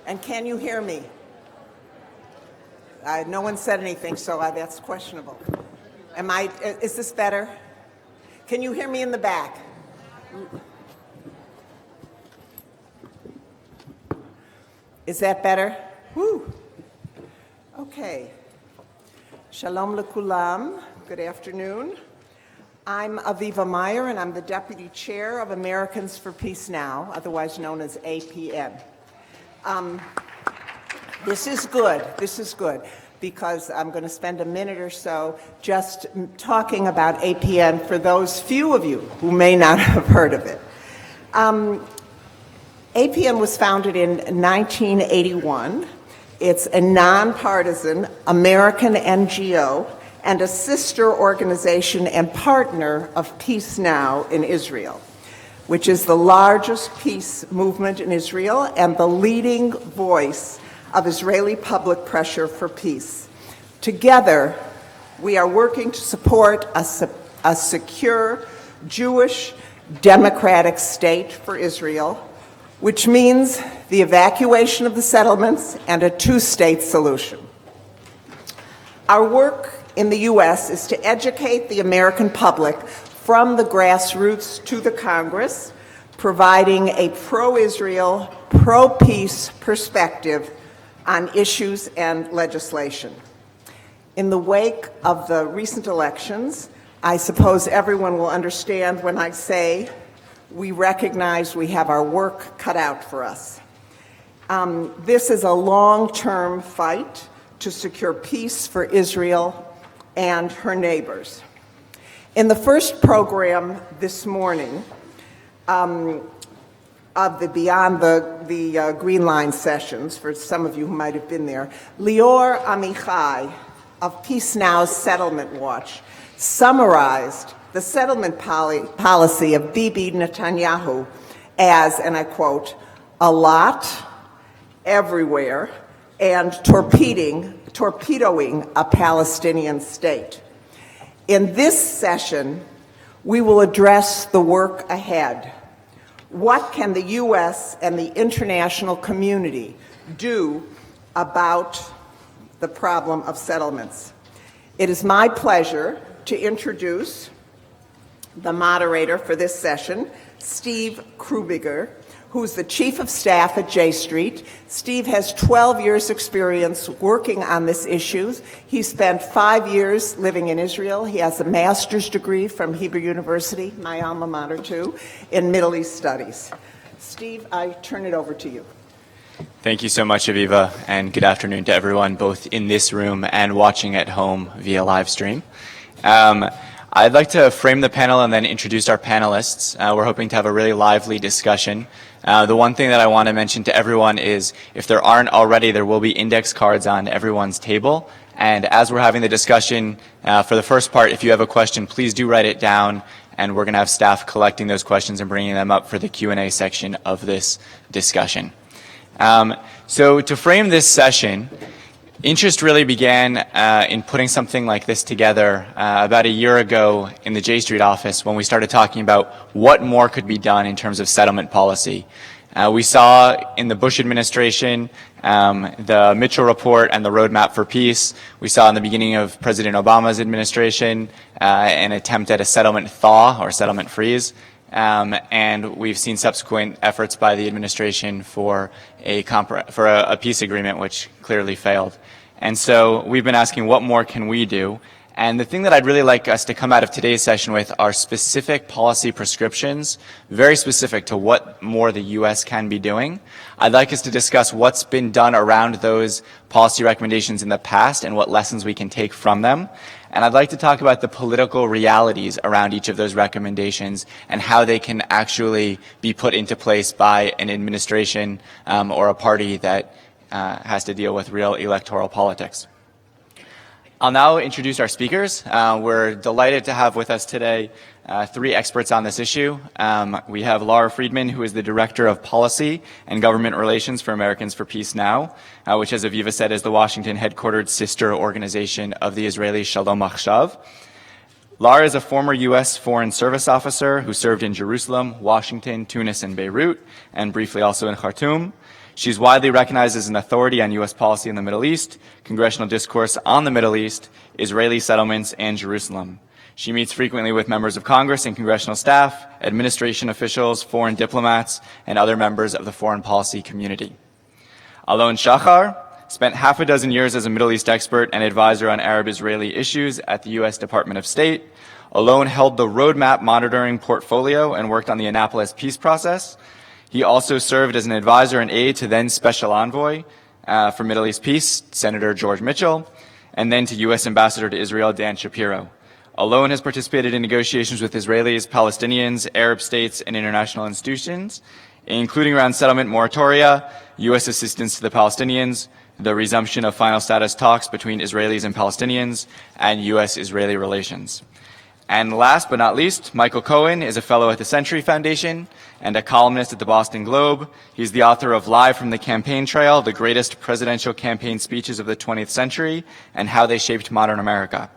And can you hear me? No one said anything, so that's questionable. Is this better? Can you hear me in the back? Is that better? Woo. Okay. Shalom lekulam. Good afternoon. I'm Aviva Meyer, and I'm the Deputy Chair of Americans for Peace Now, otherwise known as APN. This is good, because I'm going to spend a minute or so just talking about APN for those few of you who may not have heard of it. APN was founded in 1981. It's a nonpartisan American NGO and a sister organization and partner of Peace Now in Israel, which is the largest peace movement in Israel and the leading voice of Israeli public pressure for peace. Together, we are working to support a secure Jewish democratic state for Israel, which means the evacuation of the settlements and a two-state solution. Our work in the U.S. is to educate the American public from the grassroots to the Congress, providing a pro-Israel, pro-peace perspective on issues and legislation. In the wake of the recent elections, I suppose everyone will understand when I say we recognize we have our work cut out for us. This is a long-term fight to secure peace for Israel and her neighbors. In the first program this morning of the Beyond the Green Line sessions, for some of you who might have been there, Lior Amichai of Peace Now's Settlement Watch summarized the settlement policy of Bibi Netanyahu as, and I quote, a lot, everywhere, and torpedoing a Palestinian state. In this session, we will address the work ahead. What can the U.S. and the international community do about the problem of settlements? It is my pleasure to introduce the moderator for this session, Steve Krubiger, who's the Chief of Staff at J Street. Steve has 12 years' experience working on this issue. He spent 5 years living in Israel. He has a master's degree from Hebrew University, my alma mater too, in Middle East Studies. Steve, I turn it over to you. Thank you so much, Aviva, and good afternoon to everyone, both in this room and watching at home via live stream. I'd like to frame the panel and then introduce our panelists. We're hoping to have a really lively discussion. The one thing that I want to mention to everyone is, if there aren't already, there will be index cards on everyone's table. And as we're having the discussion, for the first part, if you have a question, please do write it down, and we're going to have staff collecting those questions and bringing them up for the Q&A section of this discussion. So to frame this session, interest really began in putting something like this together about a year ago in the J Street office, when we started talking about what more could be done in terms of settlement policy. We saw in the Bush administration the Mitchell Report and the Roadmap for Peace. We saw in the beginning of President Obama's administration an attempt at a settlement thaw or settlement freeze. And we've seen subsequent efforts by the administration for a peace agreement, which clearly failed. And so we've been asking, what more can we do? And the thing that I'd really like us to come out of today's session with are specific policy prescriptions, very specific to what more the U.S. can be doing. I'd like us to discuss what's been done around those policy recommendations in the past and what lessons we can take from them. And I'd like to talk about the political realities around each of those recommendations and how they can actually be put into place by an administration or a party that has to deal with real electoral politics. I'll now introduce our speakers. We're delighted to have with us today three experts on this issue. We have Laura Friedman, who is the Director of Policy and Government Relations for Americans for Peace Now, which, as Aviva said, is the Washington headquartered sister organization of the Israeli Shalom Achshav. Lara is a former U.S. Foreign Service officer who served in Jerusalem, Washington, Tunis, and Beirut, and briefly also in Khartoum. She's widely recognized as an authority on U.S. policy in the Middle East, congressional discourse on the Middle East, Israeli settlements, and Jerusalem. She meets frequently with members of Congress and congressional staff, administration officials, foreign diplomats, and other members of the foreign policy community. Alon Shachar spent half a dozen years as a Middle East expert and advisor on Arab-Israeli issues at the U.S. Department of State. Alon held the roadmap monitoring portfolio and worked on the Annapolis peace process. He also served as an advisor and aide to then Special Envoy for Middle East Peace, Senator George Mitchell, and then to U.S. Ambassador to Israel, Dan Shapiro. Alon has participated in negotiations with Israelis, Palestinians, Arab states, and international institutions, including around settlement moratoria, U.S. assistance to the Palestinians, the resumption of final status talks between Israelis and Palestinians, and U.S.-Israeli relations. And last but not least, Michael Cohen is a fellow at the Century Foundation and a columnist at the Boston Globe. He's the author of Live from the Campaign Trail, the greatest presidential campaign speeches of the 20th century and how they shaped modern America.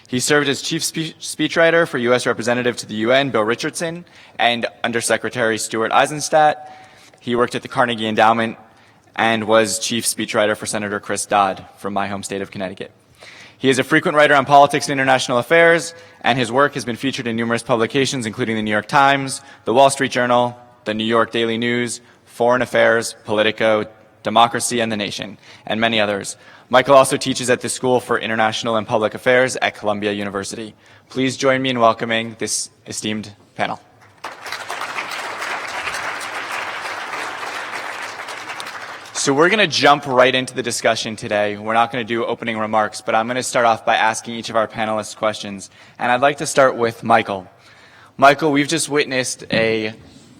He served as chief speechwriter for U.S. Representative to the UN, Bill Richardson, and Undersecretary Stuart Eizenstat. He worked at the Carnegie Endowment and was chief speechwriter for Senator Chris Dodd from my home state of Connecticut. He is a frequent writer on politics and international affairs, and his work has been featured in numerous publications, including the New York Times, the Wall Street Journal, the New York Daily News, Foreign Affairs, Politico, Democracy, and The Nation, and many others. Michael also teaches at the School for International and Public Affairs at Columbia University. Please join me in welcoming this esteemed panel. So we're going to jump right into the discussion today. We're not going to do opening remarks, but I'm going to start off by asking each of our panelists questions. And I'd like to start with Michael. Michael, we've just witnessed an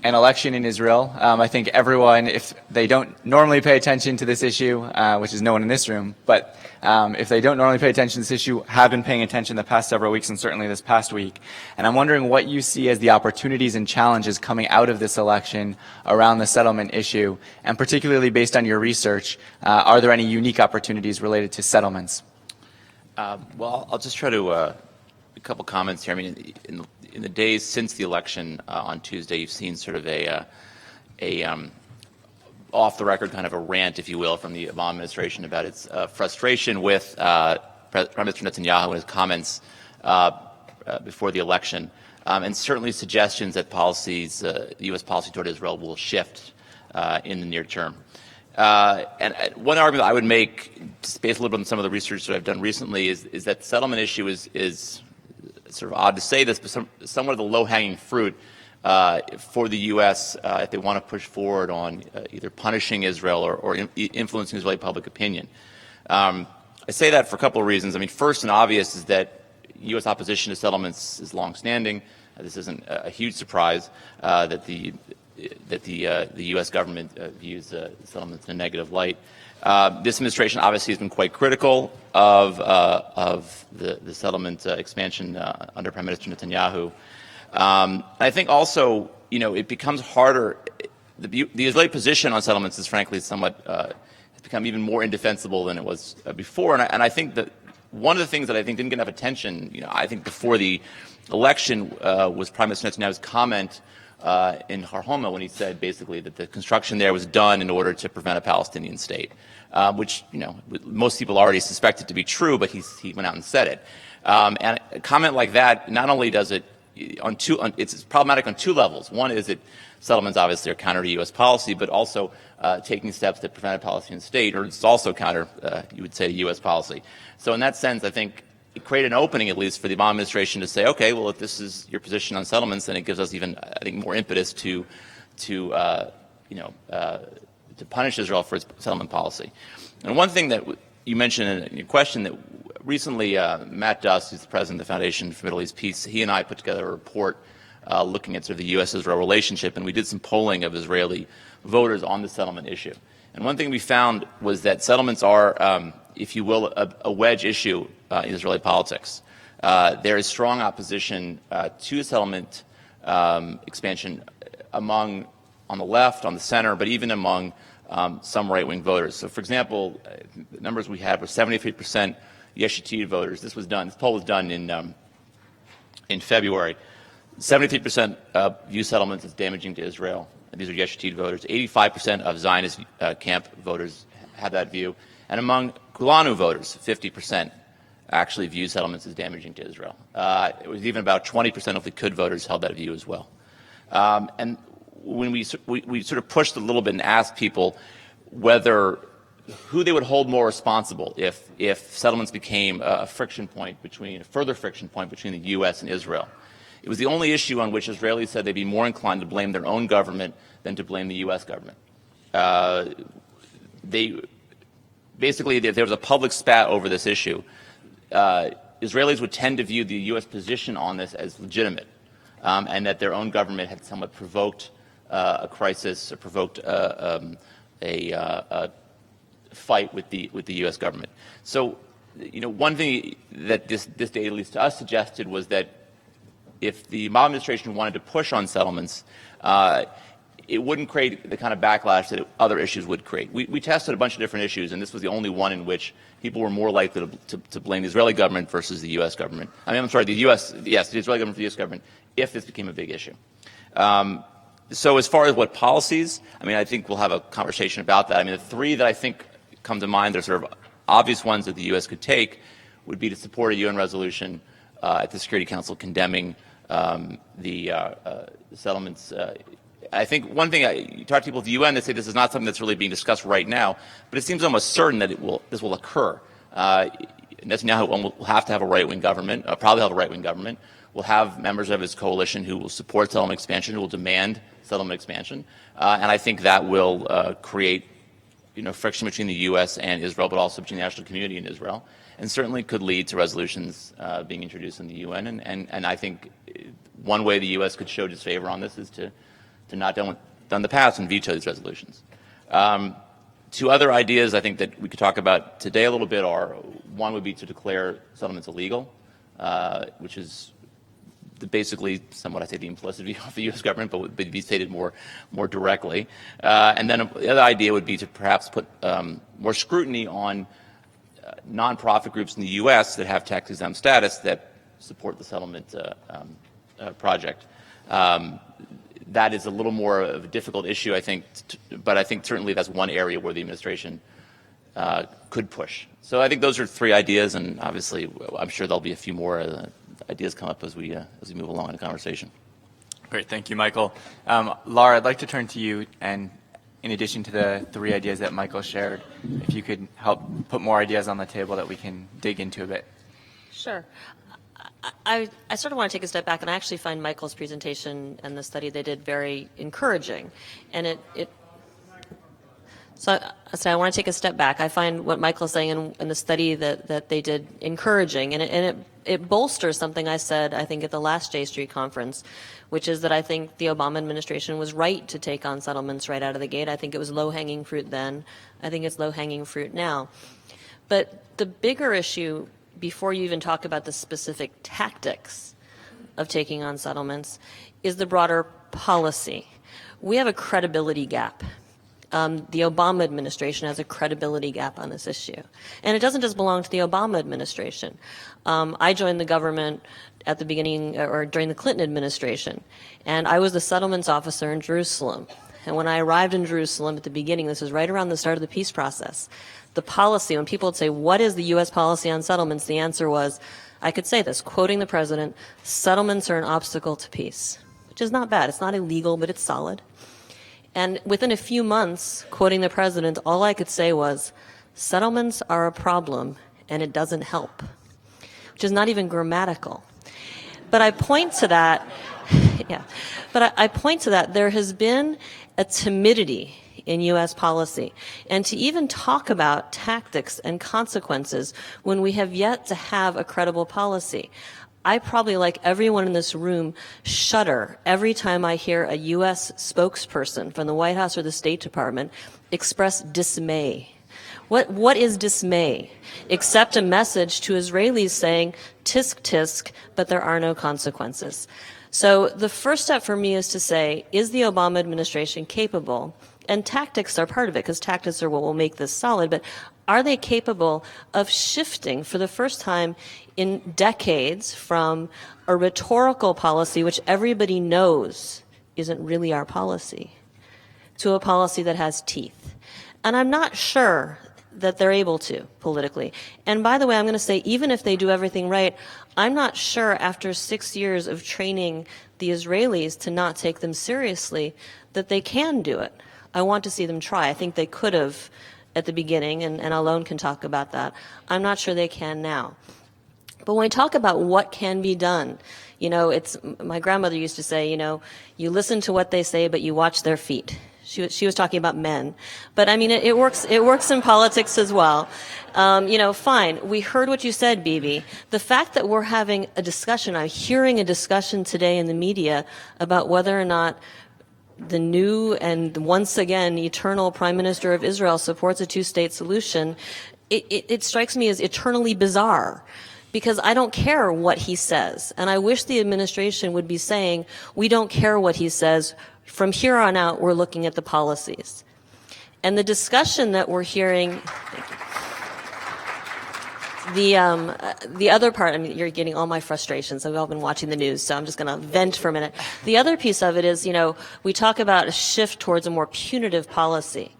election in Israel. I think everyone, if they don't normally pay attention to this issue, which is no one in this room, but if they don't normally pay attention to this issue, have been paying attention the past several weeks and certainly this past week. And I'm wondering what you see as the opportunities and challenges coming out of this election around the settlement issue, and particularly based on your research, are there any unique opportunities related to settlements? Well, I'll just try to a couple comments here. I mean, in the days since the election on Tuesday, you've seen sort of a off-the-record kind of a rant, if you will, from the Obama administration about its frustration with Prime Minister Netanyahu and his comments before the election, and certainly suggestions that policies, the U.S. policy toward Israel will shift in the near term. And one argument I would make, just based a little bit on some of the research that I've done recently, is that the settlement issue is sort of odd to say this, but somewhat of the low-hanging fruit for the U.S. If they want to push forward on either punishing Israel or influencing Israeli public opinion. I say that for a couple of reasons. I mean, first and obvious is that U.S. opposition to settlements is longstanding. This isn't a huge surprise that the U.S. government views settlements in a negative light. This administration obviously has been quite critical of the settlement expansion under Prime Minister Netanyahu. I think also, you know, it becomes harder. The Israeli position on settlements is frankly somewhat has become even more indefensible than it was before. And I think that one of the things that I think didn't get enough attention, you know, I think before the election was Prime Minister Netanyahu's comment in Har Homa when he said basically that the construction there was done in order to prevent a Palestinian state, which, you know, most people already suspected to be true, but he went out and said it. And a comment like that, not only does it it's problematic on two levels. One is that settlements obviously are counter to U.S. policy, but also taking steps that prevent a Palestinian state, or it's also counter, you would say, to U.S. policy. So in that sense, I think it created an opening, at least, for the Obama administration to say, okay, well, if this is your position on settlements, then it gives us even, I think, more impetus to punish Israel for its settlement policy. And one thing that you mentioned in your question that recently, Matt Duss, who's the president of the Foundation for Middle East Peace, he and I put together a report looking at sort of the U.S.-Israel relationship, and we did some polling of Israeli voters on the settlement issue. And one thing we found was that settlements are, if you will, a wedge issue in Israeli politics. There is strong opposition to settlement expansion on the left, on the center, but even among some right-wing voters. So, for example, the numbers we had were 73% Yesh Atid voters. This poll was done in in February. 73% view settlements as damaging to Israel. These are Yesh Atid voters. 85% of Zionist camp voters have that view. And among Kulanu voters, 50% actually view settlements as damaging to Israel. It was even about 20% of Likud voters held that view as well. And when we sort of pushed a little bit and asked people who they would hold more responsible if settlements became a further friction point between the U.S. and Israel. It was the only issue on which Israelis said they'd be more inclined to blame their own government than to blame the U.S. government. Basically, if there was a public spat over this issue, Israelis would tend to view the U.S. position on this as legitimate, and that their own government had somewhat provoked a crisis or provoked a fight with the U.S. government. So, one thing that this data, at least to us, suggested was that if the Obama administration wanted to push on settlements, it wouldn't create the kind of backlash that other issues would create. We tested a bunch of different issues, and this was the only one in which people were more likely to blame the Israeli government versus the U.S. government. the Israeli government for the U.S. government, if this became a big issue. So as far as what policies, I think we'll have a conversation about that. The three that I think come to mind, they're sort of obvious ones that the U.S. could take, would be to support a UN resolution at the Security Council condemning the settlements. I think one thing, you talk to people at the UN, they say this is not something that's really being discussed right now, but it seems almost certain that this will occur. Netanyahu will have to have a right-wing government, probably have a right-wing government, will have members of his coalition who will support settlement expansion, who will demand settlement expansion, and I think that will create friction between the U.S. and Israel, but also between the national community and Israel, and certainly could lead to resolutions being introduced in the UN. And I think one way the U.S. could show disfavor on this is to not done the past and veto these resolutions. Two other ideas I think that we could talk about today a little bit are, one would be to declare settlements illegal, which is basically somewhat, I'd say, the implicit view of the U.S. government, but would be stated more directly. And then the other idea would be to perhaps put more scrutiny on nonprofit groups in the U.S. that have tax-exempt status that support the settlement project. That is a little more of a difficult issue, I think, but I think certainly that's one area where the administration could push. So I think those are three ideas, and obviously I'm sure there'll be a few more ideas come up as we move along in the conversation. Great, thank you, Michael. Laura, I'd like to turn to you, and in addition to the three ideas that Michael shared, if you could help put more ideas on the table that we can dig into a bit. Sure. I sort of want to take a step back, and I actually find Michael's presentation and the study they did very encouraging. And so I want to take a step back. I find what Michael's saying in the study that they did encouraging, and it bolsters something I said, I think, at the last J Street conference, which is that I think the Obama administration was right to take on settlements right out of the gate. I think it was low-hanging fruit then. I think it's low-hanging fruit now. But the bigger issue, before you even talk about the specific tactics of taking on settlements, is the broader policy. We have a credibility gap. The Obama administration has a credibility gap on this issue. And it doesn't just belong to the Obama administration. I joined the government at the beginning, or during the Clinton administration, and I was the settlements officer in Jerusalem. And when I arrived in Jerusalem at the beginning, this was right around the start of the peace process, the policy, when people would say, what is the U.S. policy on settlements? The answer was, I could say this, quoting the president, settlements are an obstacle to peace, which is not bad. It's not illegal, but it's solid. And within a few months, quoting the president, all I could say was, settlements are a problem and it doesn't help, which is not even grammatical. But I point to that, I point to that there has been a timidity in U.S. policy, and to even talk about tactics and consequences when we have yet to have a credible policy. I probably, like everyone in this room, shudder every time I hear a U.S. spokesperson from the White House or the State Department express dismay. What is dismay? Except a message to Israelis saying, tisk tisk, but there are no consequences. So the first step for me is to say, is the Obama administration capable and tactics are part of it, because tactics are what will make this solid, but are they capable of shifting for the first time in decades from a rhetorical policy, which everybody knows isn't really our policy, to a policy that has teeth? And I'm not sure that they're able to politically. And by the way, I'm going to say, even if they do everything right, I'm not sure after 6 years of training the Israelis to not take them seriously that they can do it. I want to see them try. I think they could have at the beginning, and Alon can talk about that. I'm not sure they can now. But when we talk about what can be done, it's, my grandmother used to say, you listen to what they say, but you watch their feet. She was talking about men, but I mean it works in politics as well. Fine. We heard what you said, Bibi. The fact that we're having a discussion, I'm hearing a discussion today in the media about whether or not the new and once again eternal Prime Minister of Israel supports a two-state solution. It strikes me as eternally bizarre, because I don't care what he says, and I wish the administration would be saying, we don't care what he says. From here on out, we're looking at the policies. And the discussion that we're hearing, the other part, I mean, you're getting all my frustrations. I've all been watching the news, so I'm just going to vent for a minute. The other piece of it is, we talk about a shift towards a more punitive policy.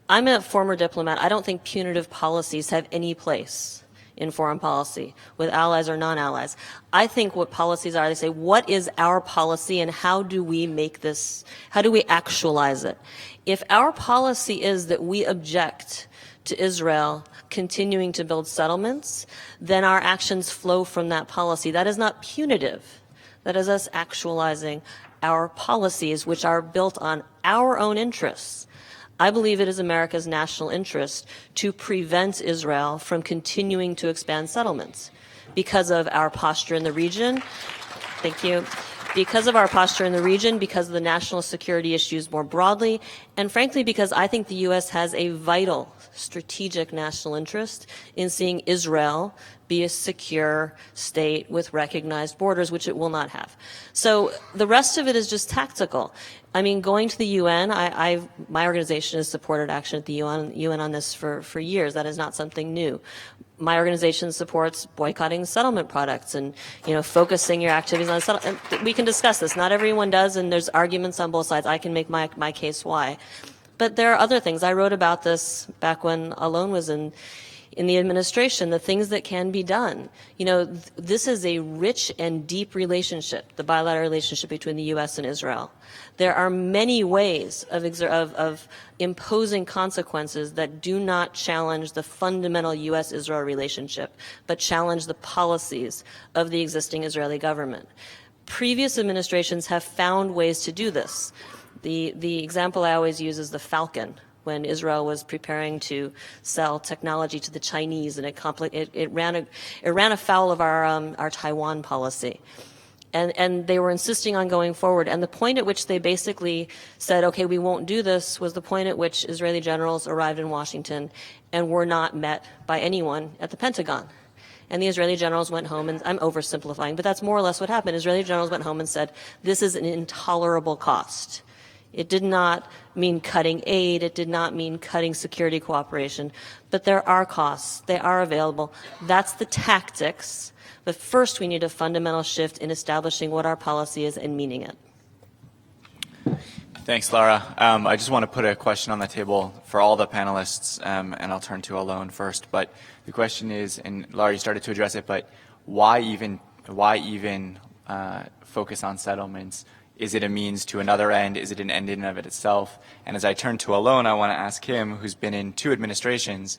I'm a former diplomat. I don't think punitive policies have any place in foreign policy, with allies or non-allies. I think what policies are, they say, what is our policy and how do we actualize it? If our policy is that we object to Israel continuing to build settlements, then our actions flow from that policy. That is not punitive. That is us actualizing our policies, which are built on our own interests. I believe it is America's national interest to prevent Israel from continuing to expand settlements because of our posture in the region. Thank you. Because of our posture in the region, because of the national security issues more broadly, and frankly because I think the U.S. has a vital strategic national interest in seeing Israel be a secure state with recognized borders, which it will not have. So the rest of it is just tactical. I mean, going to the UN, my organization has supported action at the UN on this for years. That is not something new. My organization supports boycotting settlement products and, focusing your activities on settlement. We can discuss this. Not everyone does, and there's arguments on both sides. I can make my case why. But there are other things. I wrote about this back when Alon was in the administration, the things that can be done. This is a rich and deep relationship, the bilateral relationship between the U.S. and Israel. There are many ways of imposing consequences that do not challenge the fundamental U.S.-Israel relationship, but challenge the policies of the existing Israeli government. Previous administrations have found ways to do this. The example I always use is the Falcon, when Israel was preparing to sell technology to the Chinese, and it ran afoul of our Taiwan policy. And they were insisting on going forward. And the point at which they basically said, okay, we won't do this, was the point at which Israeli generals arrived in Washington and were not met by anyone at the Pentagon. And the Israeli generals went home, and I'm oversimplifying, but that's more or less what happened. Israeli generals went home and said, this is an intolerable cost. It did not mean cutting aid. It did not mean cutting security cooperation. But there are costs. They are available. That's the tactics. But first, we need a fundamental shift in establishing what our policy is and meaning it. Thanks, Lara. I just want to put a question on the table for all the panelists, and I'll turn to Alon first. But the question is, and Lara, you started to address it, but why even focus on settlements? Is it a means to another end? Is it an end in and of it itself? And as I turn to Alon, I want to ask him, who's been in 2 administrations,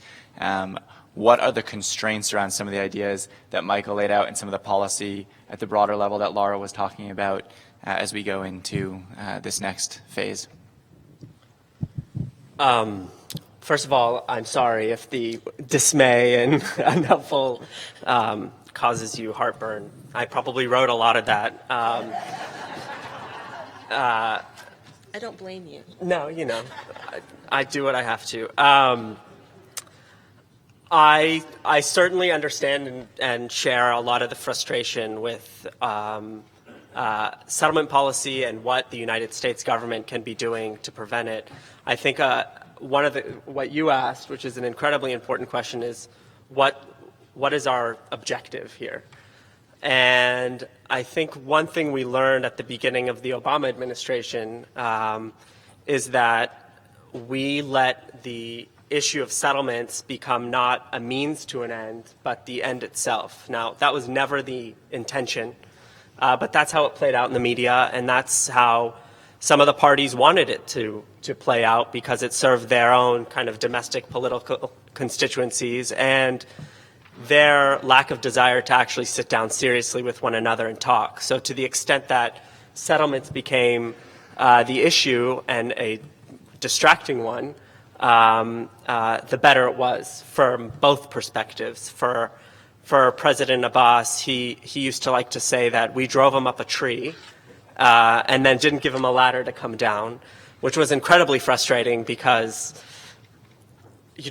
what are the constraints around some of the ideas that Michael laid out and some of the policy at the broader level that Lara was talking about as we go into this next phase? First of all, I'm sorry if the dismay and unhelpful causes you heartburn. I probably wrote a lot of that. I don't blame you. No, I do what I have to. I certainly understand and share a lot of the frustration with settlement policy and what the United States government can be doing to prevent it. I think what you asked, which is an incredibly important question, is what is our objective here? And I think one thing we learned at the beginning of the Obama administration is that we let the issue of settlements become not a means to an end, but the end itself. Now, that was never the intention, but that's how it played out in the media, and that's how some of the parties wanted it to play out, because it served their own kind of domestic political constituencies and their lack of desire to actually sit down seriously with one another and talk. So to the extent that settlements became the issue, and a distracting one, the better it was from both perspectives. For President Abbas, he used to like to say that we drove him up a tree and then didn't give him a ladder to come down, which was incredibly frustrating because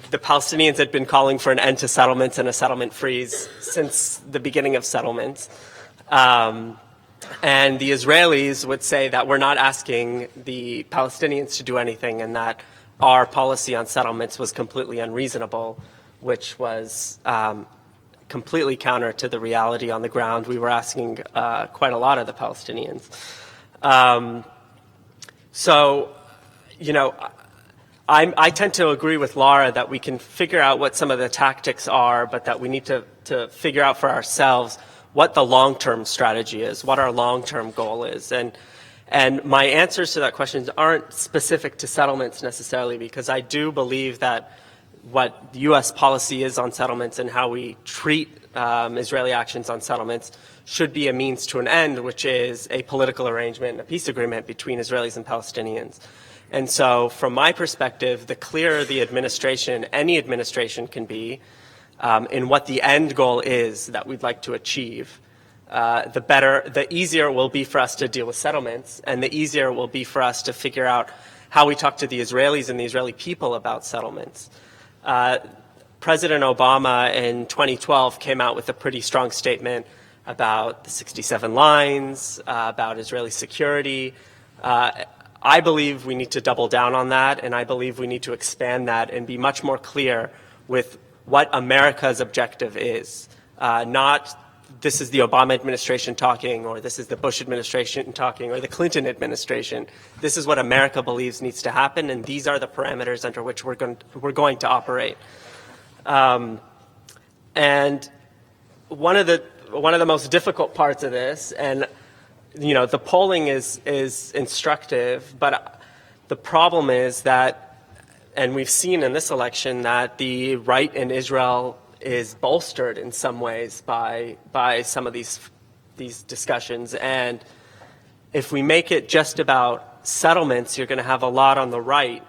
the Palestinians had been calling for an end to settlements and a settlement freeze since the beginning of settlements. And the Israelis would say that we're not asking the Palestinians to do anything, and that our policy on settlements was completely unreasonable, which was completely counter to the reality on the ground. We were asking quite a lot of the Palestinians. I tend to agree with Laura that we can figure out what some of the tactics are, but that we need to figure out for ourselves what the long-term strategy is, what our long-term goal is. And my answers to that question aren't specific to settlements necessarily, because I do believe that what the U.S. policy is on settlements and how we treat Israeli actions on settlements should be a means to an end, which is a political arrangement and a peace agreement between Israelis and Palestinians. And so from my perspective, the clearer the administration, any administration can be, in what the end goal is that we'd like to achieve, the easier it will be for us to deal with settlements, and the easier it will be for us to figure out how we talk to the Israelis and the Israeli people about settlements. President Obama in 2012 came out with a pretty strong statement about the 67 lines, about Israeli security. I believe we need to double down on that, and I believe we need to expand that and be much more clear with what America's objective is. Not this is the Obama administration talking, or this is the Bush administration talking, or the Clinton administration. This is what America believes needs to happen, and these are the parameters under which we're going to operate. And one of the most difficult parts of this, and the polling is instructive, but the problem is that, and we've seen in this election, that the right in Israel is bolstered in some ways by some of these discussions. And if we make it just about settlements, you're going to have a lot on the right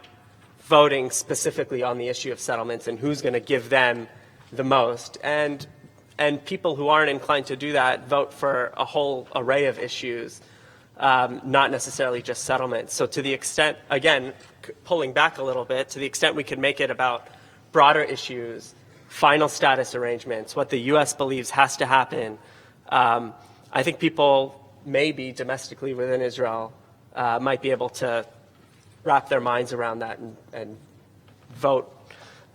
voting specifically on the issue of settlements and who's going to give them the most. And people who aren't inclined to do that vote for a whole array of issues, not necessarily just settlements. So to the extent, again, pulling back a little bit, to the extent we can make it about broader issues, final status arrangements, what the U.S. believes has to happen, I think people maybe domestically within Israel might be able to wrap their minds around that and vote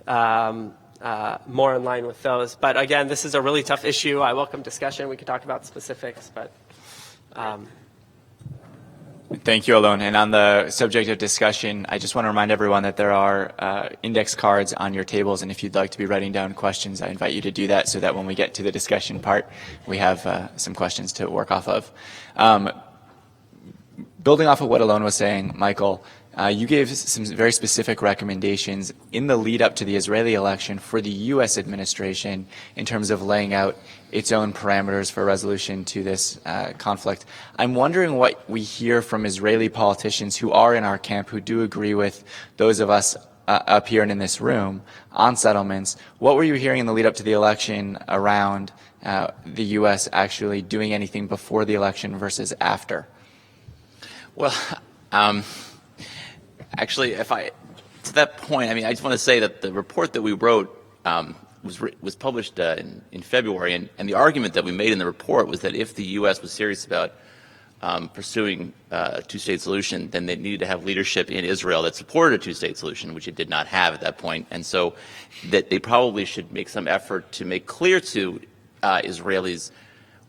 more in line with those. But again, this is a really tough issue. I welcome discussion. We could talk about specifics, but Thank you, Alon. And on the subject of discussion, I just want to remind everyone that there are index cards on your tables, and if you'd like to be writing down questions, I invite you to do that so that when we get to the discussion part, we have some questions to work off of. Building off of what Alon was saying, Michael, you gave some very specific recommendations in the lead up to the Israeli election for the U.S. administration in terms of laying out its own parameters for resolution to this conflict. I'm wondering what we hear from Israeli politicians who are in our camp, who do agree with those of us up here and in this room on settlements. What were you hearing in the lead up to the election around the U.S. actually doing anything before the election versus after? Well, actually, to that point, I just want to say that the report that we wrote was published in February, and the argument that we made in the report was that if the U.S. was serious about pursuing a two-state solution, then they needed to have leadership in Israel that supported a two-state solution, which it did not have at that point. And so that they probably should make some effort to make clear to Israelis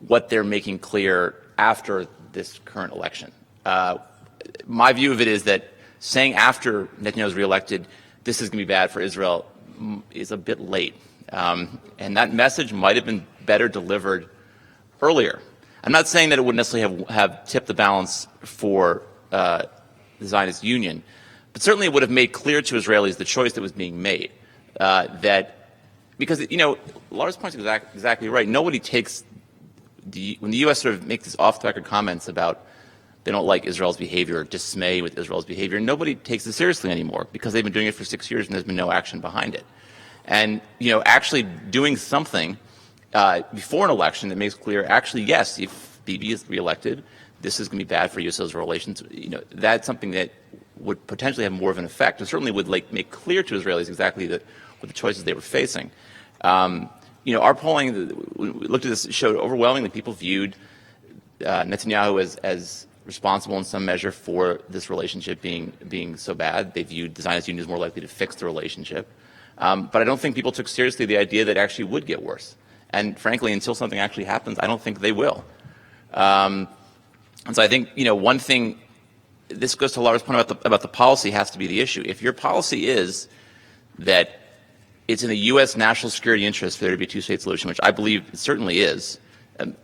what they're making clear after this current election. My view of it is that saying after Netanyahu is reelected, this is going to be bad for Israel, is a bit late. And that message might have been better delivered earlier. I'm not saying that it would necessarily have tipped the balance for the Zionist Union, but certainly it would have made clear to Israelis the choice that was being made. Because, Laura's point is exactly right. Nobody takes when the U.S. sort of makes these off-the-record comments about they don't like Israel's behavior or dismay with Israel's behavior, nobody takes it seriously anymore because they've been doing it for 6 years and there's been no action behind it. And, actually doing something before an election that makes clear, actually, yes, if Bibi is reelected, this is going to be bad for U.S.-Israel relations. That's something that would potentially have more of an effect and certainly would make clear to Israelis exactly what the choices they were facing. Our polling, when we looked at this, showed overwhelmingly people viewed Netanyahu as responsible in some measure for this relationship being so bad. They viewed the Zionist Union as more likely to fix the relationship. But I don't think people took seriously the idea that it actually would get worse. And frankly, until something actually happens, I don't think they will. And so I think, one thing, this goes to Laura's point about the policy has to be the issue. If your policy is that it's in the U.S. national security interest for there to be a two-state solution, which I believe it certainly is,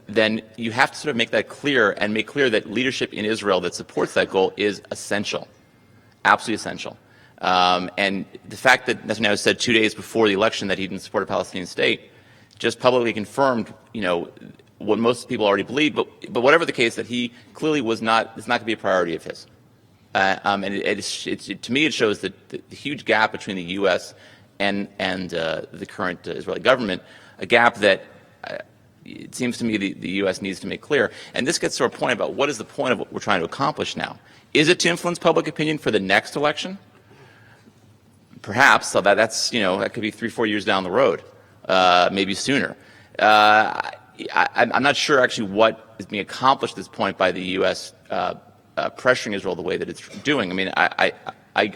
then you have to sort of make that clear and make clear that leadership in Israel that supports that goal is essential, absolutely essential. And the fact that Netanyahu said 2 days before the election that he didn't support a Palestinian state just publicly confirmed, what most people already believe. But whatever the case, that he clearly it's not going to be a priority of his. And to me, it shows the huge gap between the U.S. and the current Israeli government, a gap that it seems to me the U.S. needs to make clear. And this gets to our point about what is the point of what we're trying to accomplish now. Is it to influence public opinion for the next election? Perhaps. So that's that could be 3-4 years down the road, maybe sooner. I'm not sure actually what is being accomplished at this point by the U.S. Pressuring Israel the way that it's doing. I mean, I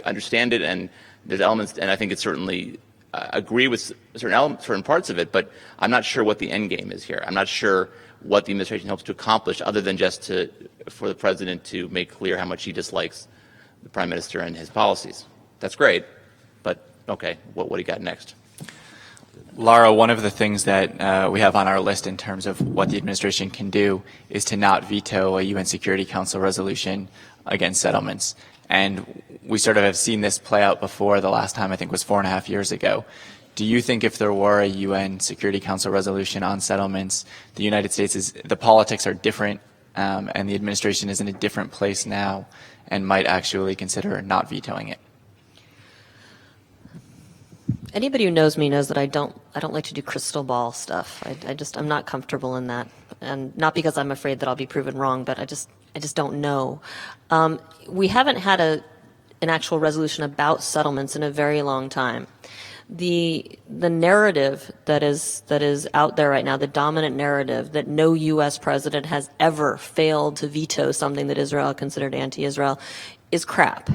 understand it, and there's elements, and I think it's certainly agree with certain parts of it, but I'm not sure what the end game is here. I'm not sure what the administration hopes to accomplish other than just for the president to make clear how much he dislikes the prime minister and his policies. That's great, but okay, what do you got next? Laura, one of the things that we have on our list in terms of what the administration can do is to not veto a UN Security Council resolution against settlements. And we sort of have seen this play out before. The last time, I think, was 4.5 years ago. Do you think if there were a UN Security Council resolution on settlements, the United States the politics are different and the administration is in a different place now and might actually consider not vetoing it? Anybody who knows me knows that I don't like to do crystal ball stuff. I'm not comfortable in that, and not because I'm afraid that I'll be proven wrong, but I just don't know. We haven't had an actual resolution about settlements in a very long time. The narrative that is out there right now, the dominant narrative that no U.S. president has ever failed to veto something that Israel considered anti-Israel, is crap.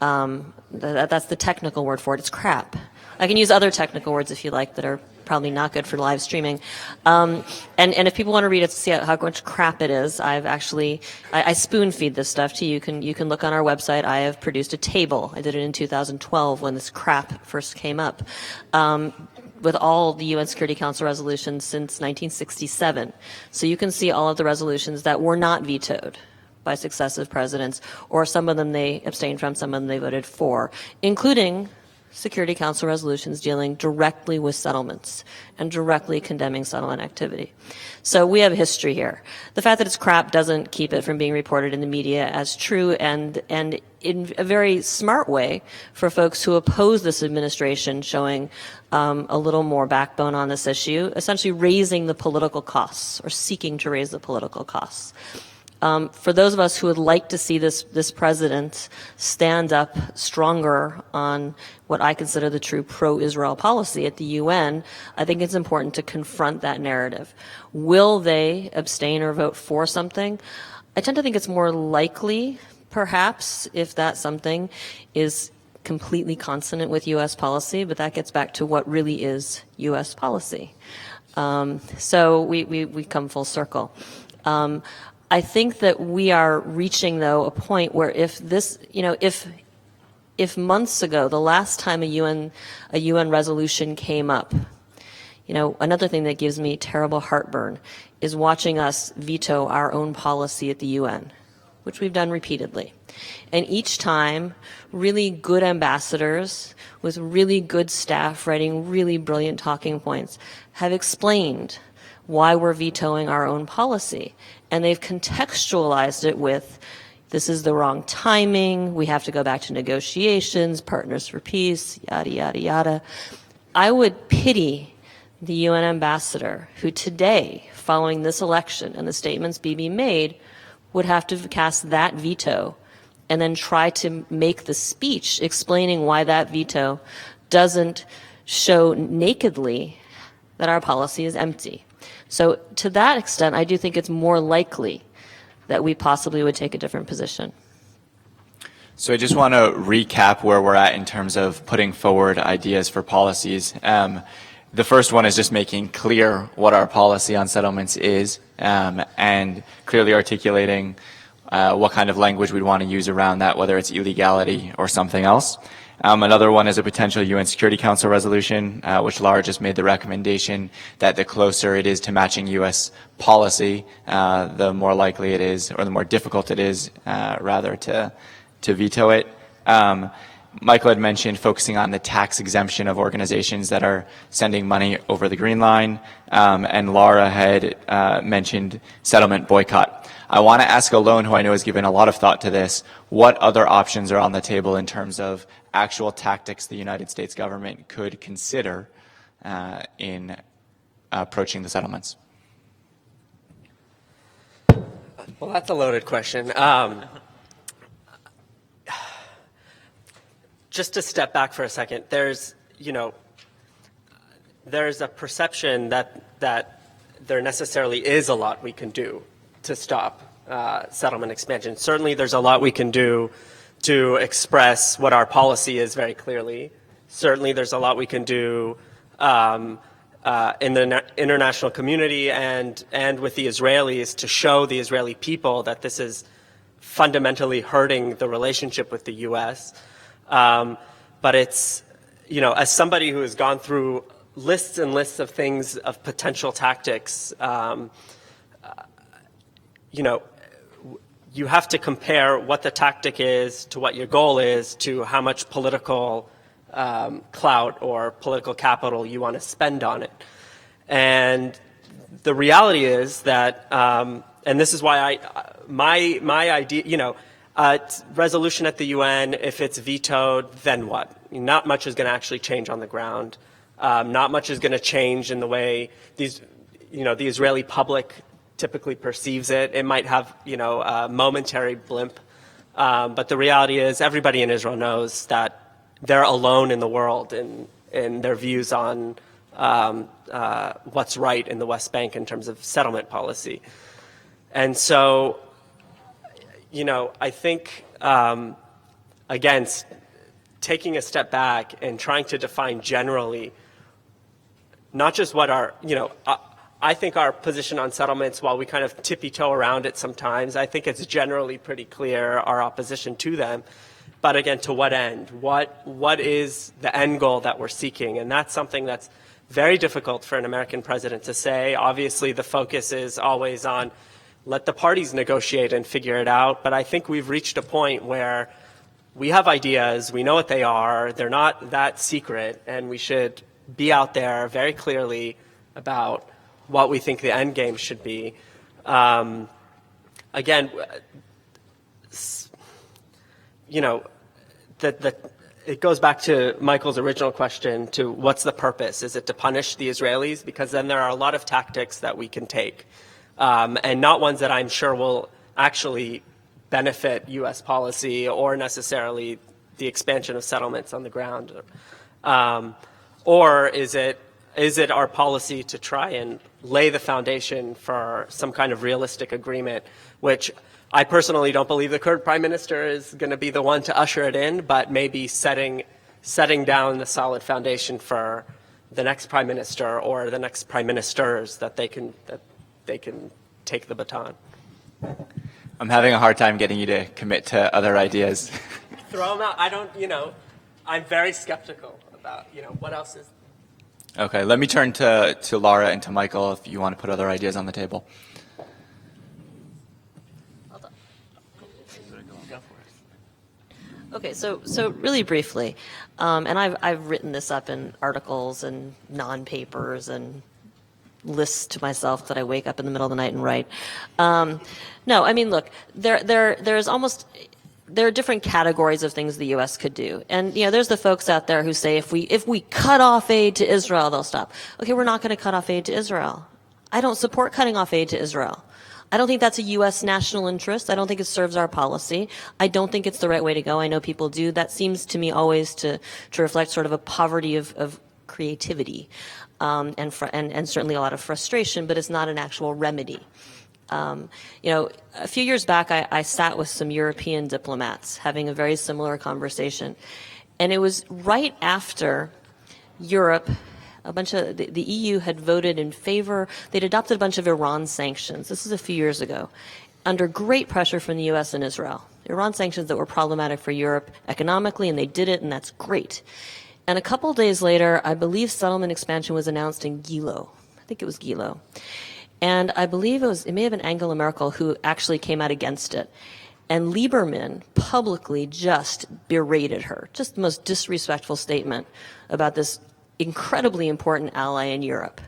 That's the technical word for it. It's crap. I can use other technical words if you like that are probably not good for live streaming. And if people want to read it to see how much crap it is, I spoon feed this stuff to you. You can look on our website. I have produced a table. I did it in 2012 when this crap first came up. With all the UN Security Council resolutions since 1967. So you can see all of the resolutions that were not vetoed by successive presidents, or some of them they abstained from, some of them they voted for, including Security Council resolutions dealing directly with settlements and directly condemning settlement activity. So we have a history here. The fact that it's crap doesn't keep it from being reported in the media as true, and in a very smart way for folks who oppose this administration, showing a little more backbone on this issue, essentially raising the political costs or seeking to raise the political costs. For those of us who would like to see this president stand up stronger on what I consider the true pro-Israel policy at the UN, I think it's important to confront that narrative. Will they abstain or vote for something? I tend to think it's more likely, perhaps, if that something is completely consonant with U.S. policy, but that gets back to what really is U.S. policy. So we come full circle. I think that we are reaching, though, a point where if this, if months ago, the last time a UN resolution came up, another thing that gives me terrible heartburn is watching us veto our own policy at the UN, which we've done repeatedly. And each time, really good ambassadors with really good staff writing really brilliant talking points have explained why we're vetoing our own policy. And they've contextualized it with, this is the wrong timing, we have to go back to negotiations, partners for peace, yada, yada, yada. I would pity the UN ambassador who today, following this election and the statements Bibi made, would have to cast that veto and then try to make the speech explaining why that veto doesn't show nakedly that our policy is empty. So to that extent, I do think it's more likely that we possibly would take a different position. So I just want to recap where we're at in terms of putting forward ideas for policies. The first one is just making clear what our policy on settlements is, and clearly articulating what kind of language we'd want to use around that, whether it's illegality or something else. Another one is a potential UN Security Council resolution, which Lara just made the recommendation that the closer it is to matching U.S. policy, the more likely it is, or the more difficult it is, rather, to veto it. Michael had mentioned focusing on the tax exemption of organizations that are sending money over the green line, and Lara had mentioned settlement boycott. I want to ask Alon, who I know has given a lot of thought to this, what other options are on the table in terms of actual tactics the United States government could consider in approaching the settlements? Well, that's a loaded question. Just to step back for a second, there's a perception that there necessarily is a lot we can do to stop settlement expansion. Certainly there's a lot we can do to express what our policy is very clearly. Certainly there's a lot we can do in the international community and with the Israelis to show the Israeli people that this is fundamentally hurting the relationship with the U.S. But it's, as somebody who has gone through lists and lists of things, of potential tactics, you have to compare what the tactic is to what your goal is to how much political clout or political capital you want to spend on it. And the reality is that, and this is why my idea, resolution at the UN, if it's vetoed, then what? Not much is going to actually change on the ground. Not much is going to change in the way the Israeli public typically perceives it. It might have, a momentary blimp. But the reality is everybody in Israel knows that they're alone in the world in their views on what's right in the West Bank in terms of settlement policy. And so, I think, again, taking a step back and trying to define generally, not just what our, I think our position on settlements, while we kind of tippy-toe around it sometimes, I think it's generally pretty clear our opposition to them. But again, to what end? What is the end goal that we're seeking? And that's something that's very difficult for an American president to say. Obviously, the focus is always on let the parties negotiate and figure it out. But I think we've reached a point where we have ideas, we know what they are, they're not that secret, and we should be out there very clearly about what we think the end game should be. Again, it goes back to Michael's original question to what's the purpose? Is it to punish the Israelis? Because then there are a lot of tactics that we can take, and not ones that I'm sure will actually benefit U.S. policy or necessarily the expansion of settlements on the ground. Or is it our policy to try and lay the foundation for some kind of realistic agreement, which I personally don't believe the current prime minister is going to be the one to usher it in, but maybe setting down the solid foundation for the next prime minister or the next prime ministers that they can take the baton. I'm having a hard time getting you to commit to other ideas. Throw them out. I don't, I'm very skeptical about, what else is. Okay, let me turn to Laura and to Michael if you want to put other ideas on the table. Okay, so really briefly, and I've written this up in articles and non-papers and lists to myself that I wake up in the middle of the night and write. No, I mean, look, there are different categories of things the U.S. could do, and there's the folks out there who say if we cut off aid to Israel, they'll stop. Okay, we're not going to cut off aid to Israel. I don't support cutting off aid to Israel. I don't think that's a U.S. national interest. I don't think it serves our policy. I don't think it's the right way to go. I know people do. That seems to me always to reflect sort of a poverty of creativity and certainly a lot of frustration, but it's not an actual remedy. A few years back, I sat with some European diplomats having a very similar conversation. And it was right after Europe, a bunch of the EU had voted in favor. They'd adopted a bunch of Iran sanctions. This is a few years ago, under great pressure from the U.S. and Israel. Iran sanctions that were problematic for Europe economically, and they did it, and that's great. And a couple of days later, I believe settlement expansion was announced in Gilo. I think it was Gilo. And I believe it may have been Angela Merkel who actually came out against it. And Lieberman publicly just berated her, just the most disrespectful statement about this incredibly important ally in Europe.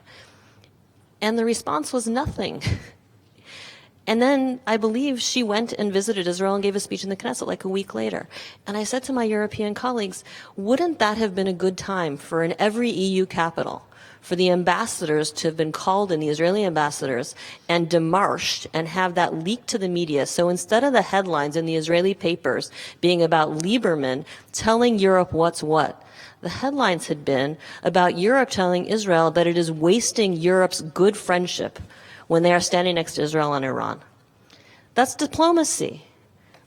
And the response was nothing. And then I believe she went and visited Israel and gave a speech in the Knesset like a week later. And I said to my European colleagues, wouldn't that have been a good time for in every EU capital for the ambassadors to have been called in, the Israeli ambassadors, and demarched and have that leaked to the media? So instead of the headlines in the Israeli papers being about Lieberman telling Europe what's what, the headlines had been about Europe telling Israel that it is wasting Europe's good friendship when they are standing next to Israel and Iran. That's diplomacy.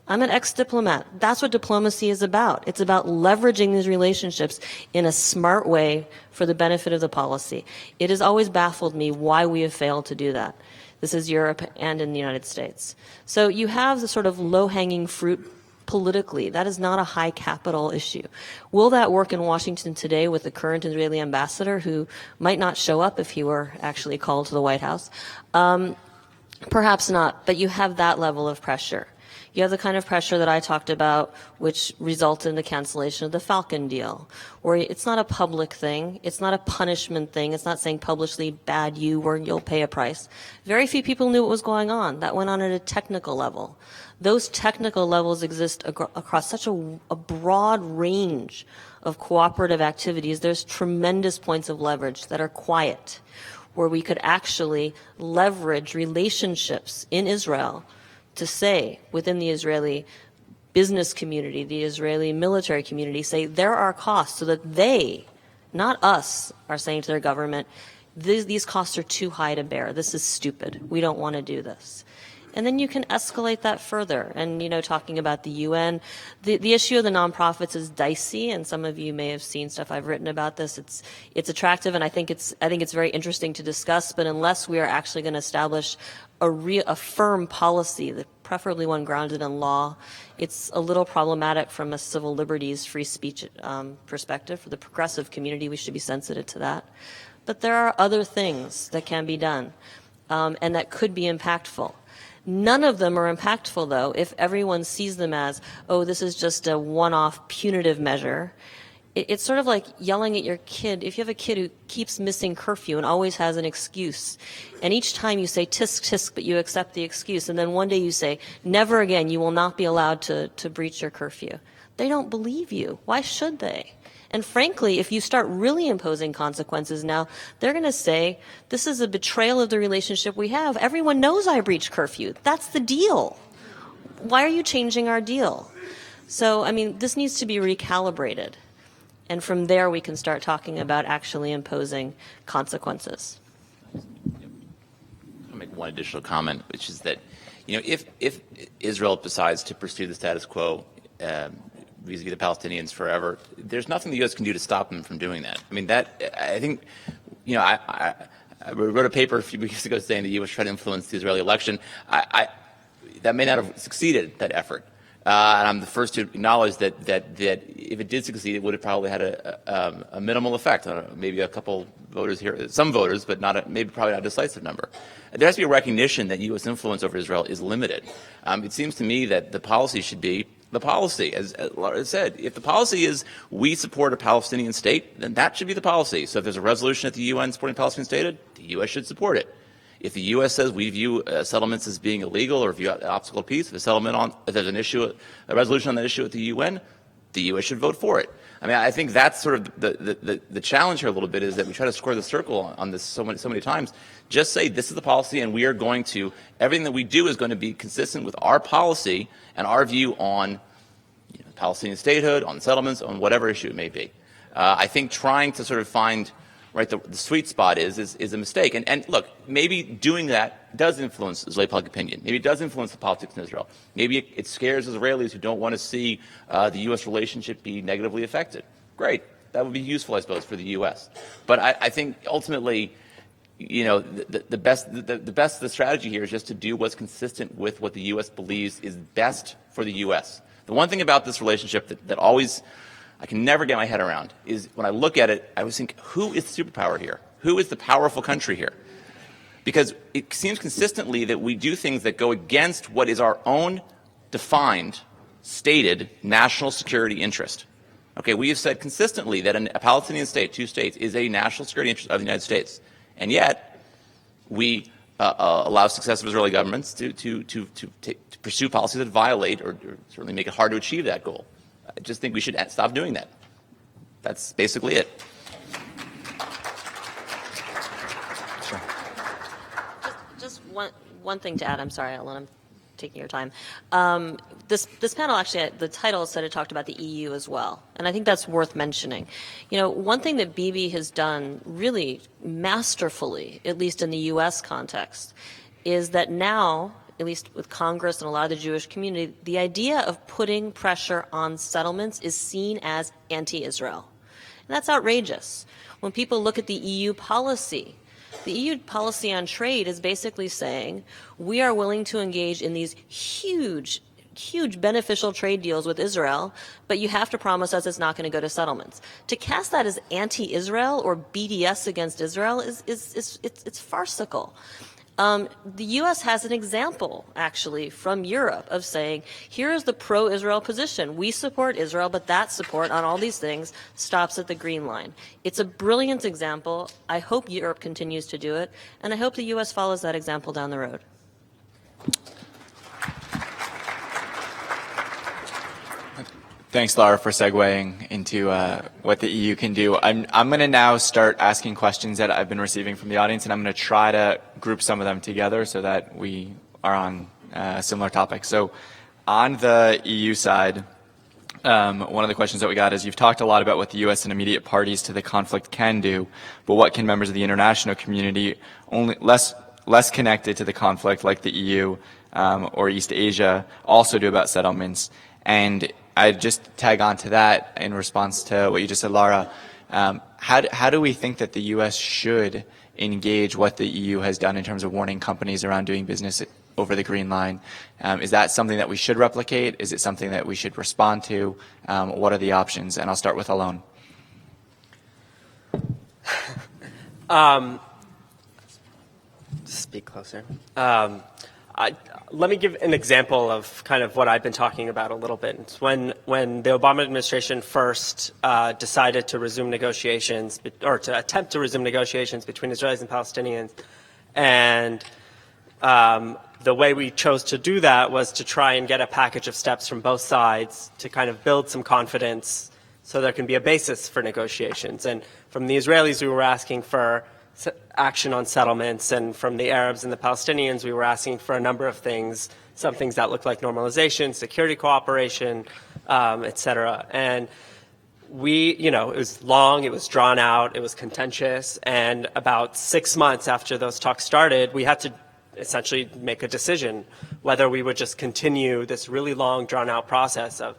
I'm an ex-diplomat. That's what diplomacy is about. It's about leveraging these relationships in a smart way for the benefit of the policy. It has always baffled me why we have failed to do that. This is Europe and in the United States. So you have the sort of low-hanging fruit politically. That is not a high capital issue. Will that work in Washington today with the current Israeli ambassador who might not show up if he were actually called to the White House? Perhaps not, but you have that level of pressure. You have the kind of pressure that I talked about, which resulted in the cancellation of the Falcon deal, where it's not a public thing, it's not a punishment thing, it's not saying publicly bad you or you'll pay a price. Very few people knew what was going on. That went on at a technical level. Those technical levels exist across such a broad range of cooperative activities. There's tremendous points of leverage that are quiet, where we could actually leverage relationships in Israel to say, within the Israeli business community, the Israeli military community, say there are costs, so that they, not us, are saying to their government, these costs are too high to bear. This is stupid. We don't want to do this. And then you can escalate that further. And, talking about the UN, the issue of the nonprofits is dicey, and some of you may have seen stuff I've written about this. It's attractive, and I think it's very interesting to discuss. But unless we are actually going to establish a firm policy, that preferably one grounded in law, it's a little problematic from a civil liberties, free speech perspective. For the progressive community, we should be sensitive to that. But there are other things that can be done, and that could be impactful. None of them are impactful, though, if everyone sees them as, oh, this is just a one-off punitive measure. It's sort of like yelling at your kid. If you have a kid who keeps missing curfew and always has an excuse, and each time you say tisk, tisk, but you accept the excuse, and then one day you say, never again, you will not be allowed to breach your curfew. They don't believe you. Why should they? And frankly, if you start really imposing consequences now, they're going to say, this is a betrayal of the relationship we have. Everyone knows I breached curfew. That's the deal. Why are you changing our deal? So, this needs to be recalibrated. And from there, we can start talking about actually imposing consequences. I'll make one additional comment, which is that, if Israel decides to pursue the status quo vis-a-vis the Palestinians forever, there's nothing the U.S. can do to stop them from doing that. I mean, I think, I wrote a paper a few weeks ago saying the U.S. tried to influence the Israeli election. That may not have succeeded, that effort. And I'm the first to acknowledge that if it did succeed, it would have probably had a minimal effect. Maybe a couple voters here, some voters, but probably not a decisive number. There has to be a recognition that U.S. influence over Israel is limited. It seems to me that the policy should be the policy. As Laura said, if the policy is we support a Palestinian state, then that should be the policy. So if there's a resolution at the UN supporting a Palestinian state, the U.S. should support it. If the U.S. says we view settlements as being illegal or view an obstacle to peace, if there's an issue, a resolution on that issue at the UN, the U.S. should vote for it. I mean, I think that's sort of the challenge here a little bit, is that we try to square the circle on this so many times. Just say this is the policy, and we are going to, everything that we do is going to be consistent with our policy and our view on Palestinian statehood, on settlements, on whatever issue it may be. I think trying to sort of find the sweet spot is a mistake. And look, maybe doing that does influence Israeli public opinion. Maybe it does influence the politics in Israel. Maybe it scares Israelis who don't want to see the U.S. relationship be negatively affected. Great. That would be useful, I suppose, for the U.S. But I think ultimately, the best strategy here is just to do what's consistent with what the U.S. believes is best for the U.S. The one thing about this relationship that always I can never get my head around is when I look at it, I always think, who is the superpower here? Who is the powerful country here? Because it seems consistently that we do things that go against what is our own defined, stated national security interest. Okay, we have said consistently that a Palestinian state, two states, is a national security interest of the United States. And yet, we allow successive Israeli governments to pursue policies that violate or certainly make it hard to achieve that goal. I just think we should stop doing that. That's basically it. Sure. Just one thing to add. I'm sorry, Ellen, I'm taking your time. This panel, actually, the title said it talked about the EU as well, and I think that's worth mentioning. One thing that Bibi has done really masterfully, at least in the U.S. context, is that now, at least with Congress and a lot of the Jewish community, the idea of putting pressure on settlements is seen as anti-Israel. And that's outrageous. When people look at the EU policy on trade is basically saying we are willing to engage in these huge beneficial trade deals with Israel, but you have to promise us it's not going to go to settlements. To cast that as anti-Israel or BDS against Israel it's farcical. The U.S. has an example, actually, from Europe of saying, here is the pro-Israel position. We support Israel, but that support on all these things stops at the green line. It's a brilliant example. I hope Europe continues to do it, and I hope the U.S. follows that example down the road. Thanks, Laura, for segueing into what the EU can do. I'm going to now start asking questions that I've been receiving from the audience, and I'm going to try to group some of them together so that we are on similar topics. So on the EU side, one of the questions that we got is, you've talked a lot about what the U.S. and immediate parties to the conflict can do, but what can members of the international community only less connected to the conflict, like the EU or East Asia, also do about settlements? And I'd just tag on to that in response to what you just said, Laura. How do we think that the U.S. should engage what the EU has done in terms of warning companies around doing business over the green line? Is that something that we should replicate? Is it something that we should respond to? What are the options? And I'll start with Alon. Speak closer. Let me give an example of kind of what I've been talking about a little bit. It's when the Obama administration first decided to resume negotiations, or to attempt to resume negotiations between Israelis and Palestinians, and the way we chose to do that was to try and get a package of steps from both sides to kind of build some confidence so there can be a basis for negotiations. And from the Israelis, we were asking for action on settlements, and from the Arabs and the Palestinians, we were asking for a number of things, some things that looked like normalization, security cooperation, et cetera. And it was long, it was drawn out, it was contentious, and about 6 months after those talks started, we had to essentially make a decision whether we would just continue this really long, drawn-out process of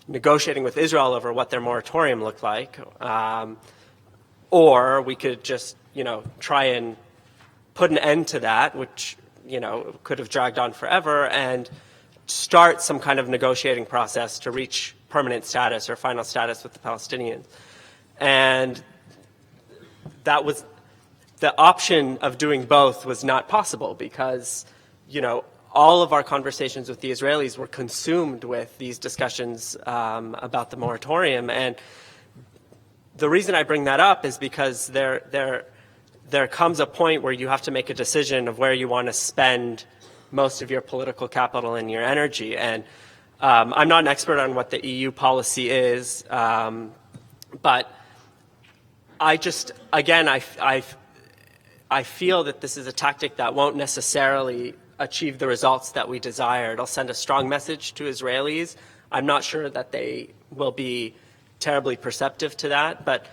negotiating with Israel over what their moratorium looked like, or we could just, try and put an end to that, which, could have dragged on forever, and start some kind of negotiating process to reach permanent status or final status with the Palestinians. And that was the option of doing both was not possible because, all of our conversations with the Israelis were consumed with these discussions about the moratorium. And the reason I bring that up is because there comes a point where you have to make a decision of where you want to spend most of your political capital and your energy. And I'm not an expert on what the EU policy is, but I just, again, I feel that this is a tactic that won't necessarily achieve the results that we desire. It'll send a strong message to Israelis. I'm not sure that they will be terribly perceptive to that, but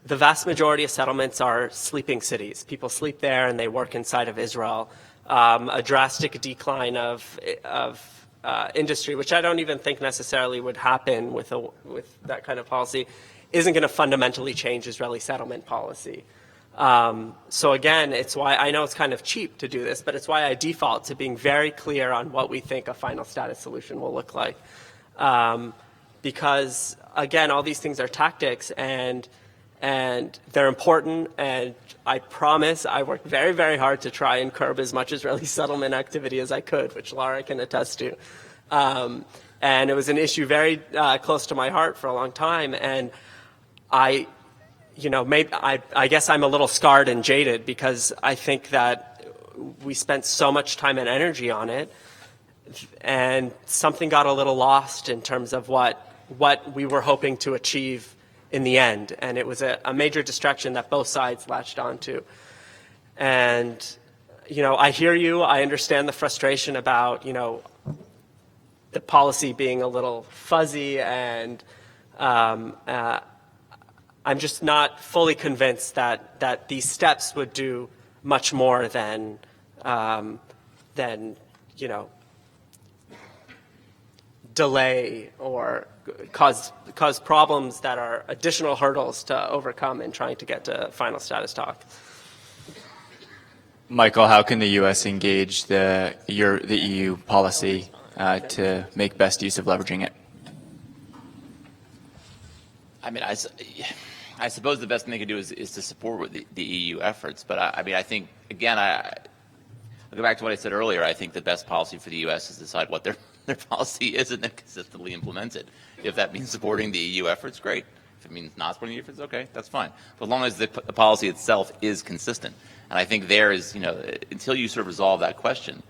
the vast majority of settlements are sleeping cities. People sleep there and they work inside of Israel. A drastic decline of industry, which I don't even think necessarily would happen with that kind of policy, isn't going to fundamentally change Israeli settlement policy. So again, it's why I know it's kind of cheap to do this, but it's why I default to being very clear on what we think a final status solution will look like. Because again, all these things are tactics and they're important, and I promise I worked very, very hard to try and curb as much Israeli settlement activity as I could, which Laura can attest to. And it was an issue very close to my heart for a long time, and I guess I'm a little scarred and jaded because I think that we spent so much time and energy on it, and something got a little lost in terms of what we were hoping to achieve in the end. And it was a major distraction that both sides latched onto. And, I hear you. I understand the frustration about, the policy being a little fuzzy, and I'm just not fully convinced that these steps would do much more than delay or cause problems that are additional hurdles to overcome in trying to get to final status talk. Michael, how can the U.S. engage the EU policy to make best use of leveraging it? I mean, I suppose the best thing they could do is to support the EU efforts. But I think, again, I'll go back to what I said earlier. I think the best policy for the U.S. is to decide what their policy is and then consistently implement it. If that means supporting the EU efforts, great. If it means not supporting the efforts, okay, that's fine. But as long as the policy itself is consistent. And I think there is, until you sort of resolve that question.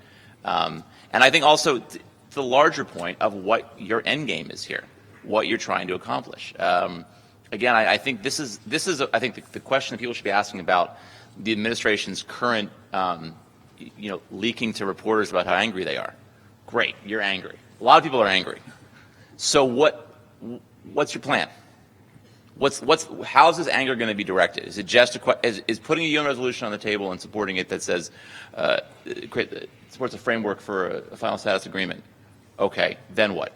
And I think also the larger point of what your end game is here, what you're trying to accomplish. Again, I think this is I think the question that people should be asking about the administration's current, leaking to reporters about how angry they are. Great, you're angry. A lot of people are angry. So what's your plan? How's this anger going to be directed? Is it just is putting a UN resolution on the table and supporting it that says supports a framework for a final status agreement? Okay, then what?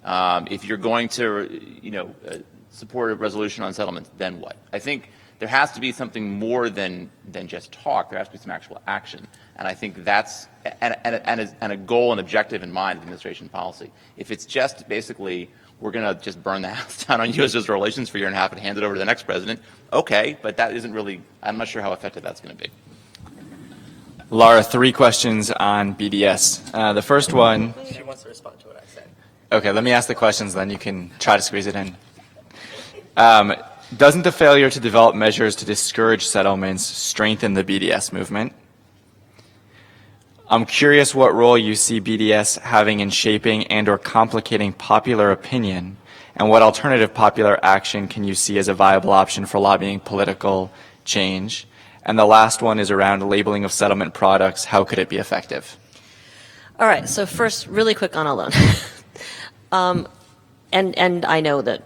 If you're going to support a resolution on settlements, then what? I think there has to be something more than just talk. There has to be some actual action, and I think that's and a goal and objective in mind of the administration policy. If it's just basically we're going to just burn the house down on U.S.-Israel relations for a year and a half and hand it over to the next president, okay, but that isn't really. I'm not sure how effective that's going to be. Laura, 3 questions on BDS. The first one. She wants to respond to what I said. Okay, let me ask the questions, then you can try to squeeze it in. Doesn't the failure to develop measures to discourage settlements strengthen the BDS movement? I'm curious what role you see BDS having in shaping and or complicating popular opinion, and what alternative popular action can you see as a viable option for lobbying political change? And the last one is around labeling of settlement products. How could it be effective? All right, so first, really quick on Alon. And I know that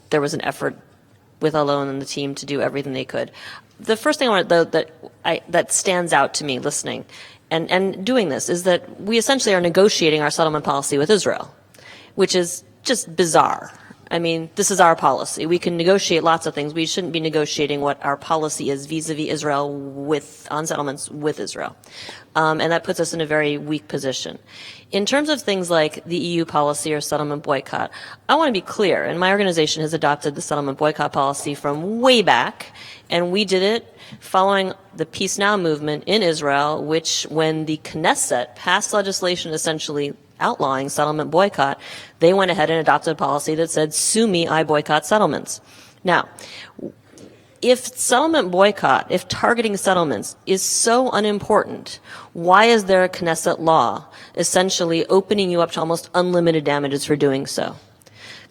there was an effort with Alon and the team to do everything they could. The first thing I want, though, that stands out to me listening and doing this is that we essentially are negotiating our settlement policy with Israel, which is just bizarre. I mean, this is our policy. We can negotiate lots of things. We shouldn't be negotiating what our policy is vis-a-vis Israel on settlements with Israel. And that puts us in a very weak position. In terms of things like the EU policy or settlement boycott, I want to be clear, and my organization has adopted the settlement boycott policy from way back, and we did it following the Peace Now movement in Israel, which when the Knesset passed legislation essentially outlawing settlement boycott, they went ahead and adopted a policy that said, sue me, I boycott settlements. Now, if settlement boycott, if targeting settlements is so unimportant, why is there a Knesset law essentially opening you up to almost unlimited damages for doing so?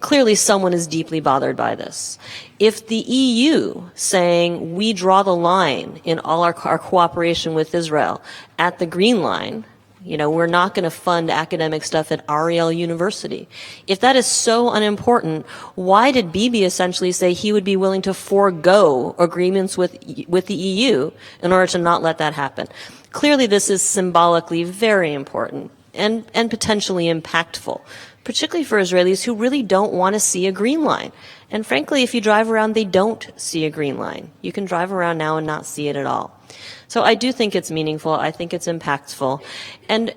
Clearly someone is deeply bothered by this. If the EU saying we draw the line in all our cooperation with Israel at the green line, we're not going to fund academic stuff at Ariel University. If that is so unimportant, why did Bibi essentially say he would be willing to forego agreements with the EU in order to not let that happen? Clearly this is symbolically very important and potentially impactful, particularly for Israelis who really don't want to see a green line. And frankly, if you drive around, they don't see a green line. You can drive around now and not see it at all. So I do think it's meaningful. I think it's impactful. And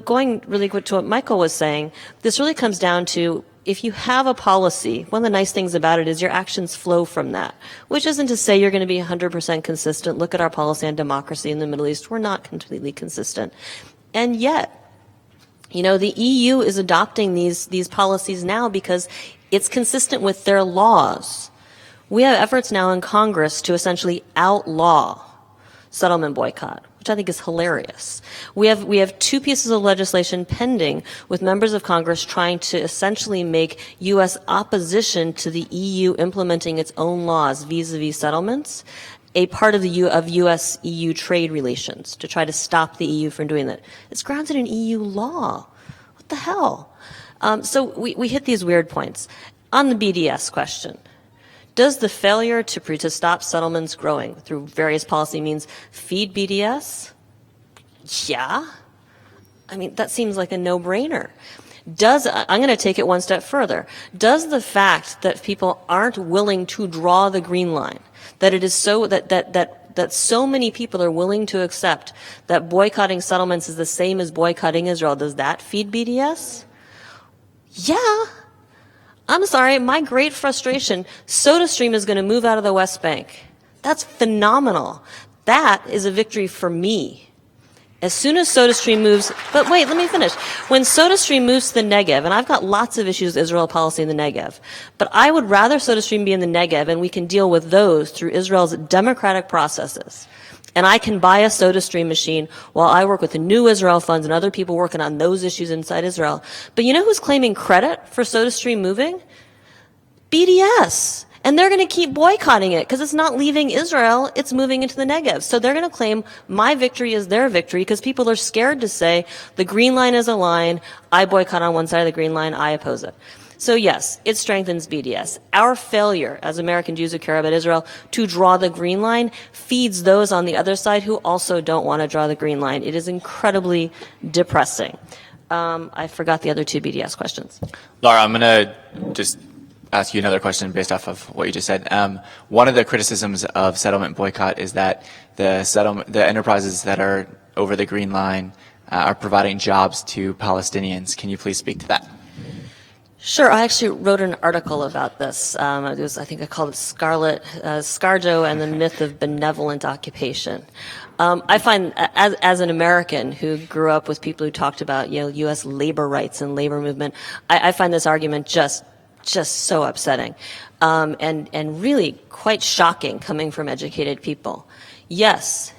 going really quick to what Michael was saying, this really comes down to if you have a policy, one of the nice things about it is your actions flow from that, which isn't to say you're going to be 100% consistent. Look at our policy on democracy in the Middle East. We're not completely consistent. And yet, the EU is adopting these policies now because it's consistent with their laws. We have efforts now in Congress to essentially outlaw settlement boycott, which I think is hilarious. We have two pieces of legislation pending with members of Congress trying to essentially make U.S. opposition to the EU implementing its own laws vis-a-vis settlements a part of U.S.-EU trade relations to try to stop the EU from doing that. It's grounded in EU law. What the hell? So we hit these weird points. On the BDS question, does the failure to stop settlements growing through various policy means feed BDS? Yeah. I mean, that seems like a no-brainer. I'm going to take it one step further. Does the fact that people aren't willing to draw the green line, that it is so that so many people are willing to accept that boycotting settlements is the same as boycotting Israel, does that feed BDS? Yeah. I'm sorry, my great frustration, SodaStream is going to move out of the West Bank. That's phenomenal. That is a victory for me. As soon as SodaStream moves, but wait, let me finish. When SodaStream moves to the Negev, and I've got lots of issues with Israel policy in the Negev, but I would rather SodaStream be in the Negev and we can deal with those through Israel's democratic processes. And I can buy a SodaStream machine while I work with the New Israel Funds and other people working on those issues inside Israel. But you know who's claiming credit for SodaStream moving? BDS. And they're going to keep boycotting it because it's not leaving Israel, it's moving into the Negev. So they're going to claim my victory is their victory because people are scared to say the green line is a line, I boycott on one side of the green line, I oppose it. So yes, it strengthens BDS. Our failure as American Jews who care about Israel to draw the green line feeds those on the other side who also don't want to draw the green line. It is incredibly depressing. I forgot the other two BDS questions. Laura, I'm going to just ask you another question based off of what you just said. One of the criticisms of settlement boycott is that the enterprises that are over the green line are providing jobs to Palestinians. Can you please speak to that? Sure. I actually wrote an article about this. I think I called it ScarJo and the Myth of Benevolent Occupation. I find, as an American who grew up with people who talked about, U.S. labor rights and labor movement, I find this argument just so upsetting, and really quite shocking coming from educated people. Yes,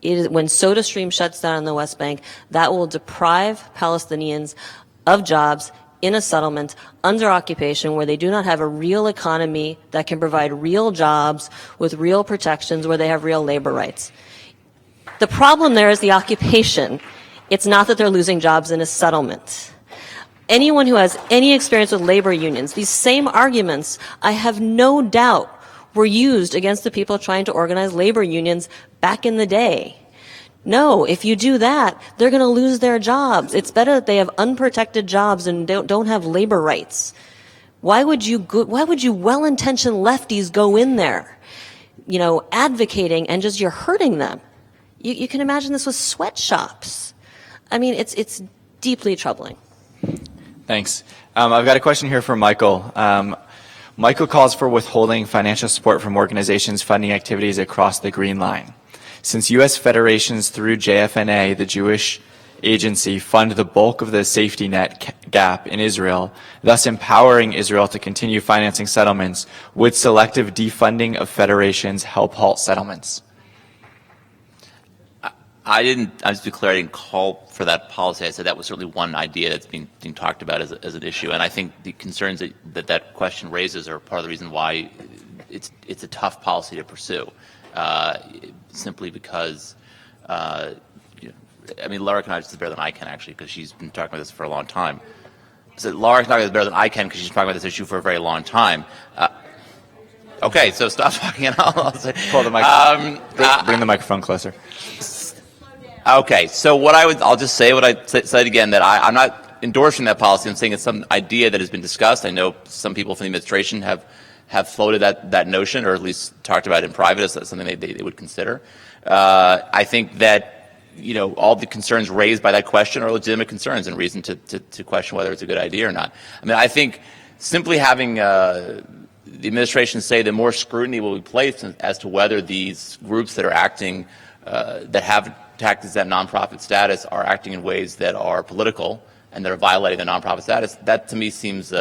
it is, when SodaStream shuts down in the West Bank, that will deprive Palestinians of jobs in a settlement under occupation where they do not have a real economy that can provide real jobs with real protections where they have real labor rights. The problem there is the occupation. It's not that they're losing jobs in a settlement. Anyone who has any experience with labor unions, these same arguments, I have no doubt, were used against the people trying to organize labor unions back in the day. No, if you do that, they're going to lose their jobs. It's better that they have unprotected jobs and don't have labor rights. Why would you well-intentioned lefties go in there, advocating and just you're hurting them? You can imagine this with sweatshops. I mean, it's deeply troubling. Thanks. I've got a question here for Michael. Michael calls for withholding financial support from organizations funding activities across the Green Line. Since U.S. federations through JFNA, the Jewish agency, fund the bulk of the safety net gap in Israel, thus empowering Israel to continue financing settlements, would selective defunding of federations help halt settlements? Just to be clear, I didn't call for that policy. I said that was certainly one idea that's being talked about as an issue. And I think the concerns that question raises are part of the reason why it's a tough policy to pursue. Simply because, Laura can this better than I can, actually, because she's been talking about this for a long time. So Laura can talk about this better than I can because she's been talking about this issue for a very long time. Okay, so stop talking and I'll say. Pull the microphone. Bring the microphone closer. Okay, so I'll just say what I said again, that I'm not endorsing that policy. I'm saying it's some idea that has been discussed. I know some people from the administration have floated that notion, or at least talked about it in private as something they would consider. I think that, all the concerns raised by that question are legitimate concerns and reason to question whether it's a good idea or not. I think simply having the administration say that more scrutiny will be placed as to whether these groups that are acting, that have tactics that nonprofit status are acting in ways that are political and that are violating the nonprofit status, that to me seems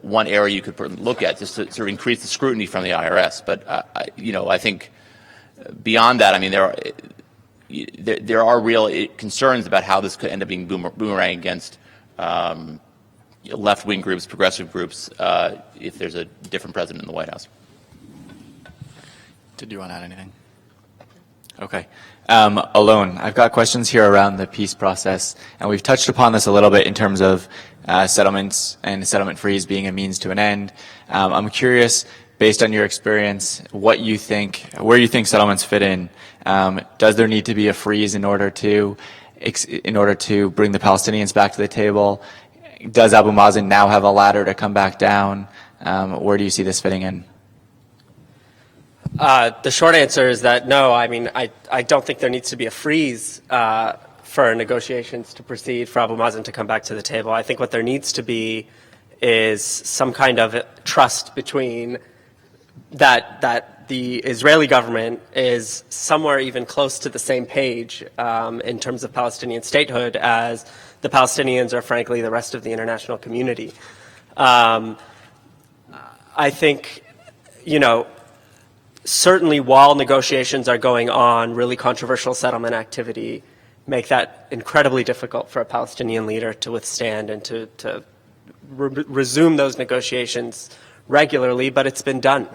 one area you could look at just to sort of increase the scrutiny from the IRS. But I think beyond that, there are real concerns about how this could end up being boomerang against left-wing groups, progressive groups, if there's a different president in the White House. Did you want to add anything? Okay. Alone, I've got questions here around the peace process, and we've touched upon this a little bit in terms of settlements and settlement freeze being a means to an end. I'm curious, based on your experience, where you think settlements fit in. Does there need to be a freeze in order to bring the Palestinians back to the table? Does Abu Mazen now have a ladder to come back down? Where do you see this fitting in? The short answer is that no. I don't think there needs to be a freeze for negotiations to proceed, for Abu Mazen to come back to the table. I think what there needs to be is some kind of trust between that the Israeli government is somewhere even close to the same page in terms of Palestinian statehood as the Palestinians or, frankly, the rest of the international community. I think, certainly while negotiations are going on, really controversial settlement activity make that incredibly difficult for a Palestinian leader to withstand and to resume those negotiations regularly, but it's been done.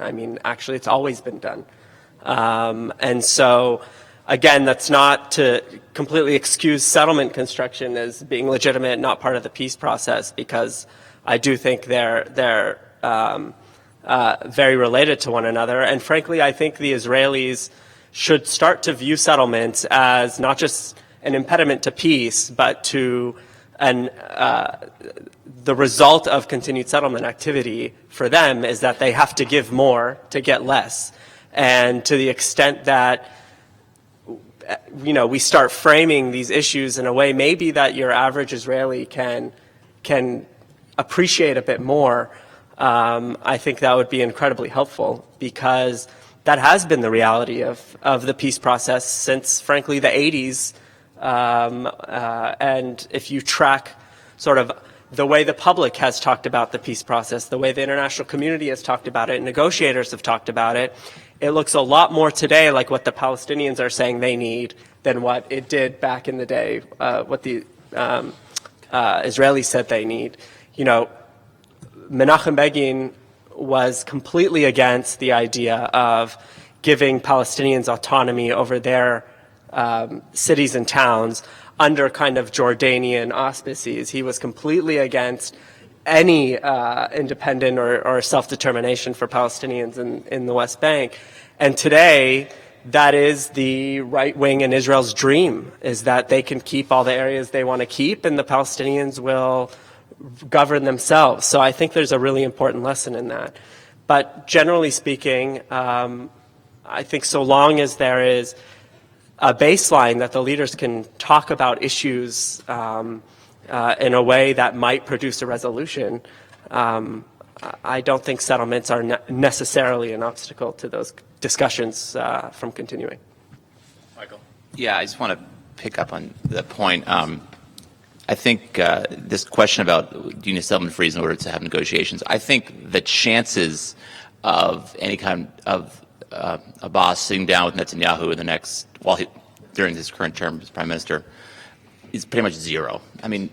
Actually, it's always been done. And so, again, that's not to completely excuse settlement construction as being legitimate, not part of the peace process, because I do think they're very related to one another. And frankly, I think the Israelis should start to view settlements as not just an impediment to peace, but to the result of continued settlement activity for them is that they have to give more to get less. And to the extent that we start framing these issues in a way maybe that your average Israeli can appreciate a bit more, I think that would be incredibly helpful, because that has been the reality of the peace process since, frankly, the 80s. And if you track sort of the way the public has talked about the peace process, the way the international community has talked about it, negotiators have talked about it, it looks a lot more today like what the Palestinians are saying they need than what it did back in the day, what the Israelis said they need. Menachem Begin was completely against the idea of giving Palestinians autonomy over their cities and towns under kind of Jordanian auspices. He was completely against any independent or self-determination for Palestinians in the West Bank. And today, that is the right wing in Israel's dream, is that they can keep all the areas they want to keep and the Palestinians will govern themselves. So I think there's a really important lesson in that. But generally speaking, I think so long as there is a baseline that the leaders can talk about issues in a way that might produce a resolution, I don't think settlements are necessarily an obstacle to those discussions from continuing. Michael? Yeah, I just want to pick up on that point. I think this question about do you need a settlement freeze in order to have negotiations, I think the chances of any kind of Abbas sitting down with Netanyahu in the next, during his current term as prime minister, is pretty much zero. I mean,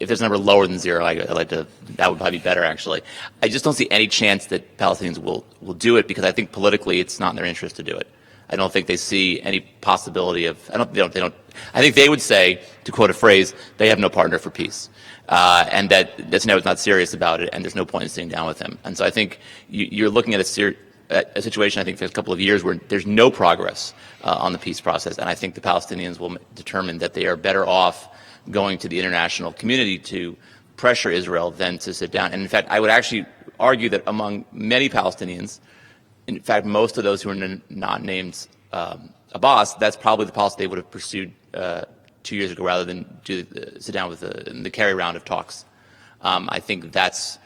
if there's a number lower than zero, I'd like to, that would probably be better, actually. I just don't see any chance that Palestinians will do it, because I think politically it's not in their interest to do it. I don't think they see any possibility of, I think they would say, to quote a phrase, they have no partner for peace. And that Netanyahu is not serious about it, and there's no point in sitting down with him. And so I think you're looking at a situation, I think, for a couple of years where there's no progress on the peace process. And I think the Palestinians will determine that they are better off going to the international community to pressure Israel than to sit down. And in fact, I would actually argue that among many Palestinians, in fact, most of those who are not named Abbas, that's probably the policy they would have pursued 2 years ago rather than sit down with the carry round of talks. I think that's,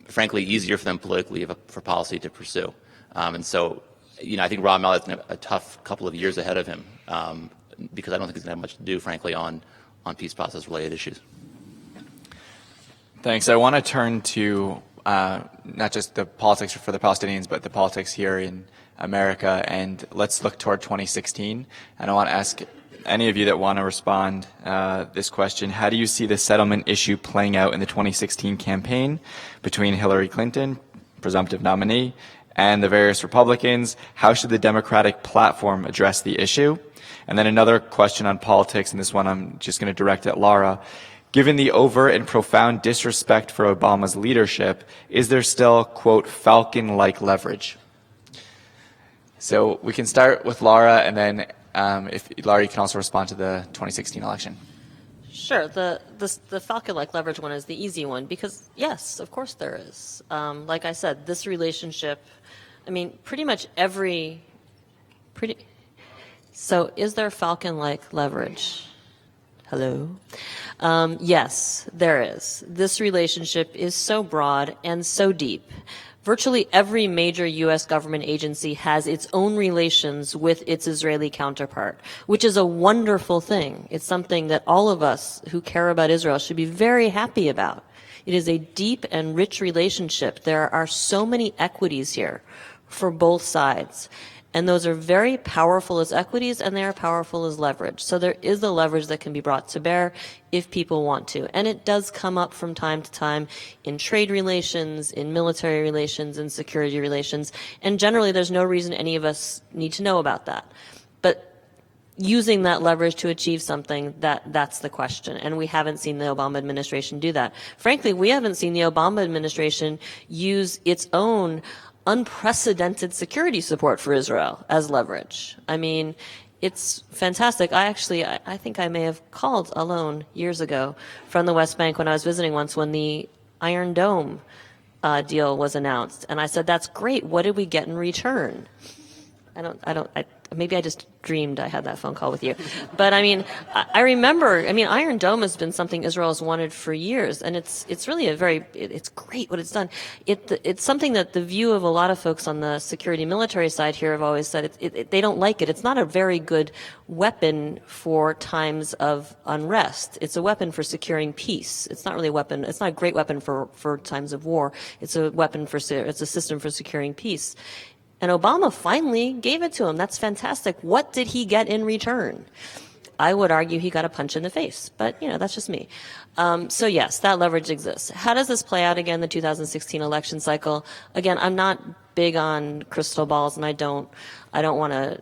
frankly, easier for them politically for policy to pursue. And so, I think Rob Mallett has a tough couple of years ahead of him because I don't think he's going to have much to do, frankly, on peace process related issues. Thanks. I want to turn to not just the politics for the Palestinians, but the politics here in America. And let's look toward 2016. And I want to ask any of you that want to respond this question: how do you see the settlement issue playing out in the 2016 campaign between Hillary Clinton, presumptive nominee, and the various Republicans? How should the Democratic platform address the issue? And then another question on politics, and this one I'm just going to direct at Laura. Given the overt and profound disrespect for Obama's leadership, is there still, quote, Falcon-like leverage? So we can start with Laura, and then if Laura, you can also respond to the 2016 election. Sure. The Falcon-like leverage one is the easy one because, yes, of course there is. Like I said, this relationship, I mean, pretty much so is there Falcon-like leverage? Hello? Yes, there is. This relationship is so broad and so deep. Virtually every major U.S. government agency has its own relations with its Israeli counterpart, which is a wonderful thing. It's something that all of us who care about Israel should be very happy about. It is a deep and rich relationship. There are so many equities here for both sides. And those are very powerful as equities, and they are powerful as leverage. So there is a leverage that can be brought to bear if people want to. And it does come up from time to time in trade relations, in military relations, in security relations. And generally, there's no reason any of us need to know about that. But using that leverage to achieve something, that's the question. And we haven't seen the Obama administration do that. Frankly, we haven't seen the Obama administration use its own unprecedented security support for Israel as leverage. I mean, it's fantastic. I think I may have called Alon years ago from the West Bank when I was visiting once when the Iron Dome deal was announced. And I said, that's great. What did we get in return? Maybe I just dreamed I had that phone call with you. But I mean, I remember, Iron Dome has been something Israel has wanted for years, and it's really it's great what it's done. It's something that the view of a lot of folks on the security military side here have always said they don't like it. It's not a very good weapon for times of unrest. It's a weapon for securing peace. It's not really a weapon. It's not a great weapon for times of war. It's a system for securing peace. And Obama finally gave it to him. That's fantastic. What did he get in return? I would argue he got a punch in the face, but that's just me. So yes, that leverage exists. How does this play out again, the 2016 election cycle? Again, I'm not big on crystal balls, and I don't want to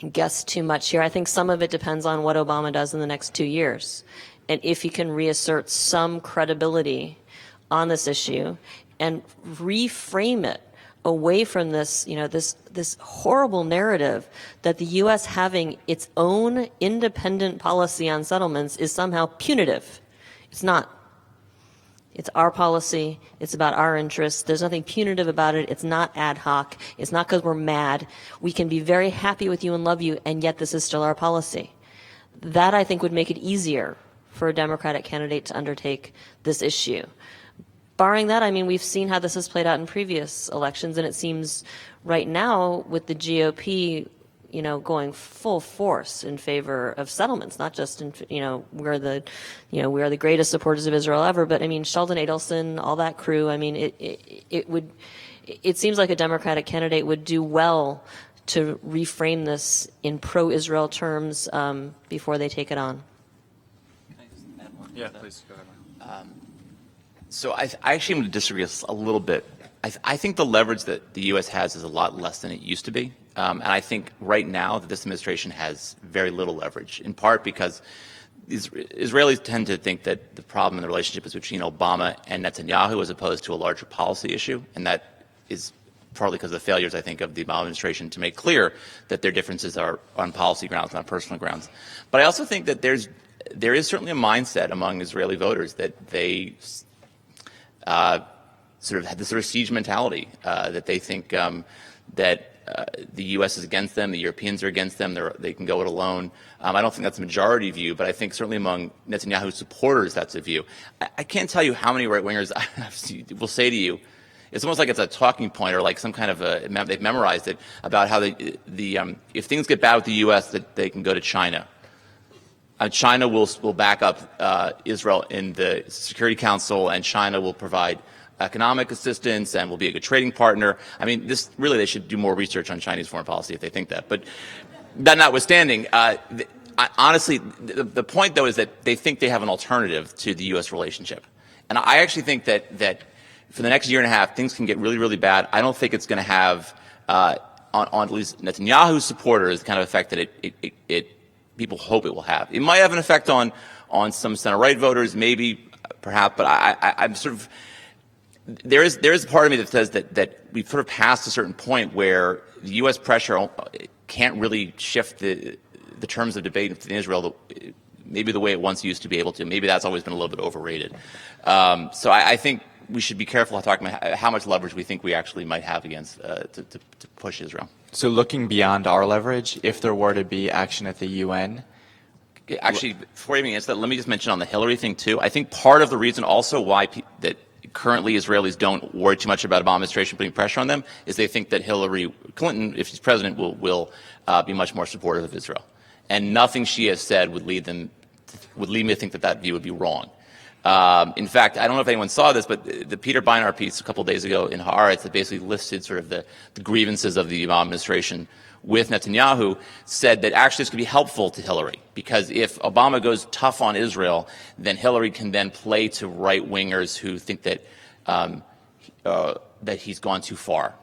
guess too much here. I think some of it depends on what Obama does in the next 2 years, and if he can reassert some credibility on this issue and reframe it away from this, this horrible narrative that the U.S. having its own independent policy on settlements is somehow punitive. It's not. It's our policy. It's about our interests. There's nothing punitive about it. It's not ad hoc. It's not because we're mad. We can be very happy with you and love you, and yet this is still our policy. That, I think, would make it easier for a Democratic candidate to undertake this issue. Barring that, I mean, we've seen how this has played out in previous elections, and it seems right now with the GOP, going full force in favor of settlements, not just in, we're the greatest supporters of Israel ever, but I mean, Sheldon Adelson, all that crew, I mean, it seems like a Democratic candidate would do well to reframe this in pro-Israel terms before they take it on. Yeah, please go ahead. So I actually am going to disagree a little bit. I think the leverage that the U.S. has is a lot less than it used to be. And I think right now that this administration has very little leverage, in part because Israelis tend to think that the problem in the relationship is between Obama and Netanyahu as opposed to a larger policy issue. And that is partly because of the failures, I think, of the Obama administration to make clear that their differences are on policy grounds, not personal grounds. But I also think that there is certainly a mindset among Israeli voters that they sort of had this sort of siege mentality, that they think that the U.S. is against them, the Europeans are against them, they can go it alone. I don't think that's a majority view, but I think certainly among Netanyahu's supporters that's a view. I can't tell you how many right-wingers will say to you, it's almost like it's a talking point or like some kind of they've memorized it, about how if things get bad with the U.S., that they can go to China. China will back up Israel in the Security Council, and China will provide economic assistance and will be a good trading partner. I mean, they should do more research on Chinese foreign policy if they think that. But that notwithstanding, honestly, the point, though, is that they think they have an alternative to the U.S. relationship. And I actually think that for the next year and a half, things can get really, really bad. I don't think it's going to have, on at least Netanyahu's supporters, the kind of effect that people hope it will have. It might have an effect on some center-right voters, maybe, perhaps, but I'm sort of, there is a part of me that says that we've sort of passed a certain point where the U.S. pressure can't really shift the terms of debate in Israel maybe the way it once used to be able to. Maybe that's always been a little bit overrated. So I think we should be careful talking about how much leverage we think we actually might have against to push Israel. So looking beyond our leverage, if there were to be action at the UN. Actually, before I even answer that, let me just mention on the Hillary thing, too. I think part of the reason also why that currently Israelis don't worry too much about Obama administration putting pressure on them is they think that Hillary Clinton, if she's president, will be much more supportive of Israel. And nothing she has said would lead me to think that view would be wrong. In fact, I don't know if anyone saw this, but the Peter Beinart piece a couple of days ago in Haaretz that basically listed sort of the grievances of the Obama administration with Netanyahu said that actually this could be helpful to Hillary, because if Obama goes tough on Israel, then Hillary can then play to right-wingers who think that that he's gone too far.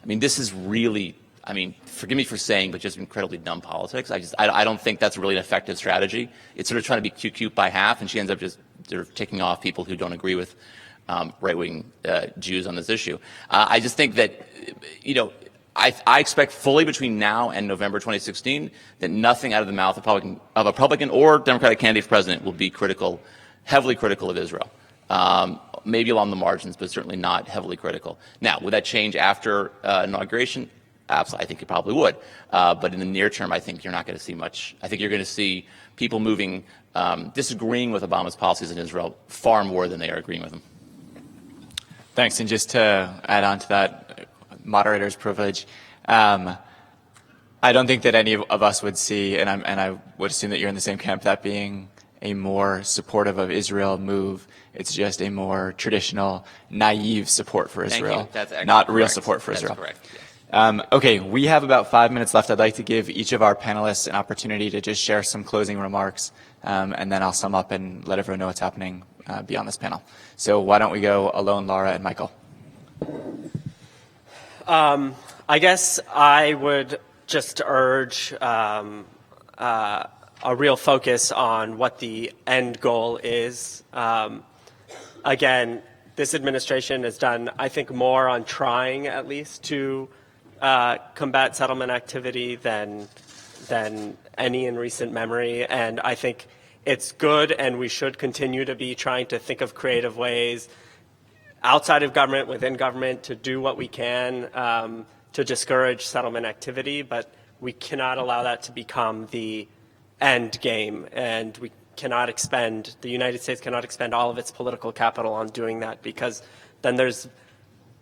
I mean, this is really, I mean, forgive me for saying, but just incredibly dumb politics. I don't think that's really an effective strategy. It's sort of trying to be cute by half, and she ends up just sort of ticking off people who don't agree with right-wing Jews on this issue. I just think that, I expect fully between now and November 2016 that nothing out of the mouth of a Republican or Democratic candidate for president will be heavily critical of Israel. Maybe along the margins, but certainly not heavily critical. Now, would that change after inauguration? Absolutely, I think it probably would. But in the near term, I think you're not going to see much. I think you're going to see people disagreeing with Obama's policies in Israel far more than they are agreeing with them. Thanks. And just to add on to that, moderator's privilege, I don't think that any of us would see, and I would assume that you're in the same camp, that being a more supportive of Israel move. It's just a more traditional, naive support for Israel. Thank you. That's not correct. Real support for Israel. That's correct. Yes. Okay, we have about 5 minutes left. I'd like to give each of our panelists an opportunity to just share some closing remarks, and then I'll sum up and let everyone know what's happening beyond this panel. So why don't we go Alon, Laura, and Michael? I guess I would just urge a real focus on what the end goal is. Again, this administration has done, I think, more on trying at least to combat settlement activity than any in recent memory. And I think it's good, and we should continue to be trying to think of creative ways outside of government, within government, to do what we can to discourage settlement activity. But we cannot allow that to become the end game, and we cannot expend, the United States cannot expend all of its political capital on doing that, because then there's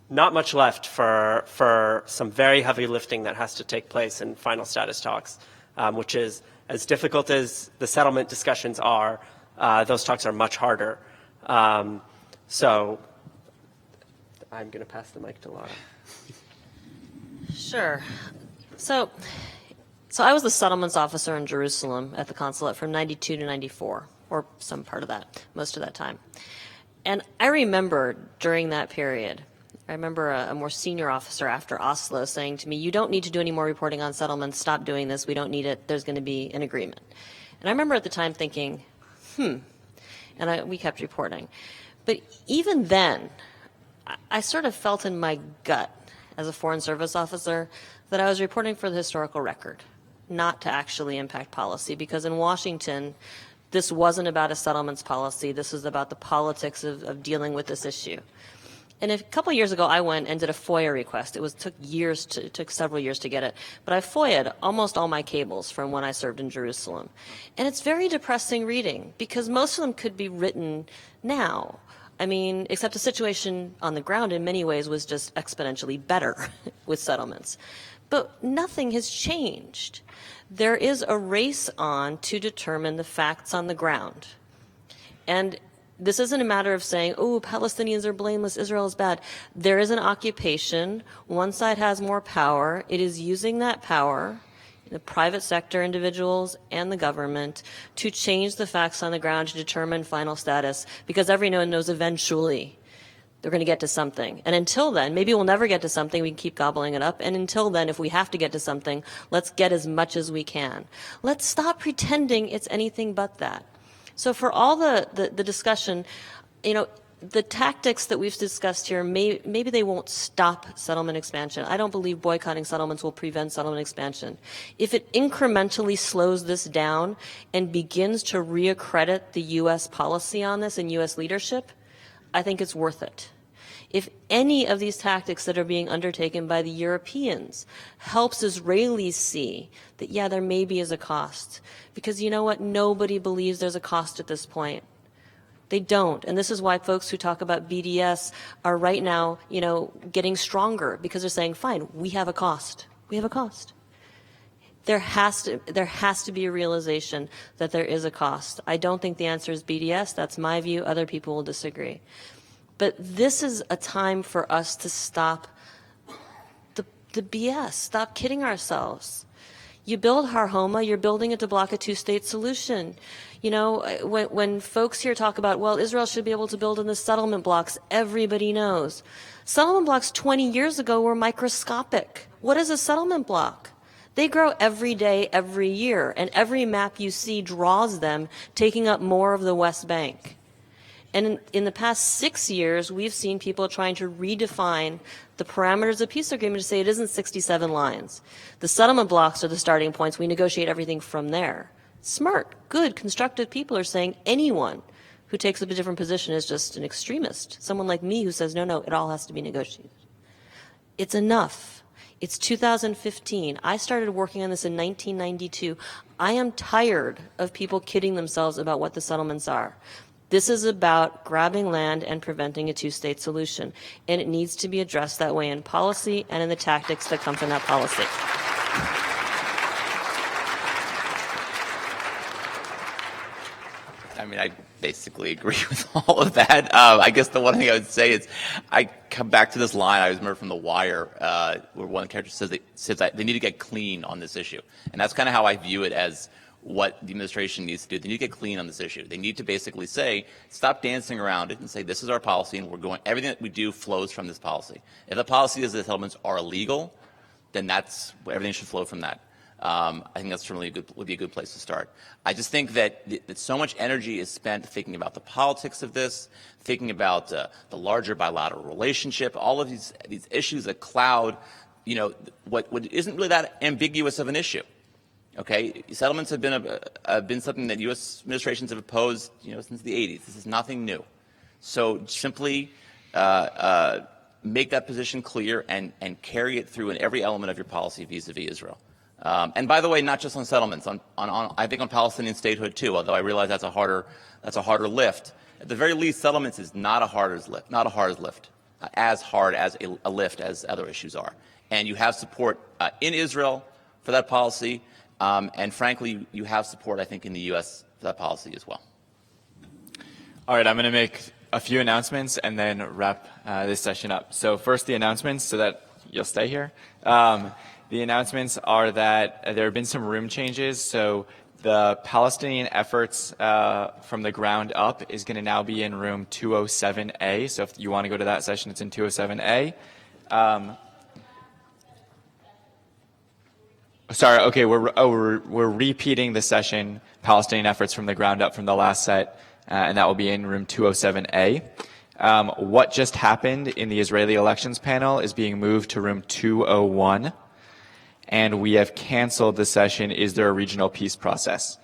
not much left for some very heavy lifting that has to take place in final status talks, which is, as difficult as the settlement discussions are, those talks are much harder. So I'm going to pass the mic to Laura. Sure. So I was the settlements officer in Jerusalem at the consulate from 92 to 94, or some part of that, most of that time. And I remember during that period, I remember a more senior officer after Oslo saying to me, "You don't need to do any more reporting on settlements. Stop doing this. We don't need it. There's going to be an agreement." And I remember at the time thinking, and we kept reporting. But even then, I sort of felt in my gut as a Foreign Service officer that I was reporting for the historical record, not to actually impact policy, because in Washington, this wasn't about a settlements policy. This was about the politics of dealing with this issue. And a couple of years ago, I went and did a FOIA request. It took several years to get it. But I FOIA'd almost all my cables from when I served in Jerusalem. And it's very depressing reading, because most of them could be written now. I mean, except the situation on the ground in many ways was just exponentially better with settlements. But nothing has changed. There is a race on to determine the facts on the ground. And this isn't a matter of saying, oh, Palestinians are blameless, Israel is bad. There is an occupation. One side has more power. It is using that power, the private sector, individuals, and the government, to change the facts on the ground to determine final status, because everyone knows eventually they're going to get to something. And until then, maybe we'll never get to something, we can keep gobbling it up. And until then, if we have to get to something, let's get as much as we can. Let's stop pretending it's anything but that. So for all the discussion, the tactics that we've discussed here, maybe they won't stop settlement expansion. I don't believe boycotting settlements will prevent settlement expansion. If it incrementally slows this down and begins to reaccredit the U.S. policy on this and U.S. leadership, I think it's worth it. If any of these tactics that are being undertaken by the Europeans helps Israelis see that, yeah, there maybe is a cost, because you know what? Nobody believes there's a cost at this point. They don't. And this is why folks who talk about BDS are right now, getting stronger, because they're saying, fine, we have a cost. We have a cost. There has to be a realization that there is a cost. I don't think the answer is BDS. That's my view. Other people will disagree. But this is a time for us to stop the BS, stop kidding ourselves. You build Har Homa, you're building it to block a two-state solution. When folks here talk about, well, Israel should be able to build in the settlement blocks, everybody knows. Settlement blocks 20 years ago were microscopic. What is a settlement block? They grow every day, every year, and every map you see draws them taking up more of the West Bank. And in the past 6 years, we've seen people trying to redefine the parameters of peace agreement to say it isn't 67 lines. The settlement blocks are the starting points. We negotiate everything from there. Smart, good, constructive people are saying anyone who takes up a different position is just an extremist. Someone like me who says, no, it all has to be negotiated. It's enough. It's 2015. I started working on this in 1992. I am tired of people kidding themselves about what the settlements are. This is about grabbing land and preventing a two-state solution, and it needs to be addressed that way in policy and in the tactics that come from that policy. I mean, I basically agree with all of that. I guess the one thing I would say is I come back to this line I remember from The Wire where one character says that they need to get clean on this issue. And that's kind of how I view it as what the administration needs to do. They need to get clean on this issue. They need to basically say, stop dancing around it and say, this is our policy and everything that we do flows from this policy. If the policy is that settlements are illegal, then everything should flow from that. I think that's certainly would be a good place to start. I just think that so much energy is spent thinking about the politics of this, thinking about the larger bilateral relationship, all of these issues that cloud, what isn't really that ambiguous of an issue. Okay, settlements have been something that U.S. administrations have opposed, since the 80s. This is nothing new. So simply make that position clear and carry it through in every element of your policy vis-a-vis Israel. And by the way, not just on settlements, I think on Palestinian statehood too. Although I realize that's a harder lift. At the very least, settlements is not as hard as a lift as other issues are. And you have support in Israel for that policy, and frankly, you have support, I think, in the U.S. for that policy as well. All right, I'm going to make a few announcements and then wrap this session up. So first, the announcements, so that you'll stay here. The announcements are that there have been some room changes. So the Palestinian efforts from the ground up is going to now be in room 207A. So if you want to go to that session, it's in 207A. Sorry, okay, we're repeating the session, Palestinian efforts from the ground up from the last set, and that will be in room 207A. What just happened in the Israeli elections panel is being moved to room 201, and we have canceled the session, Is There a Regional Peace Process?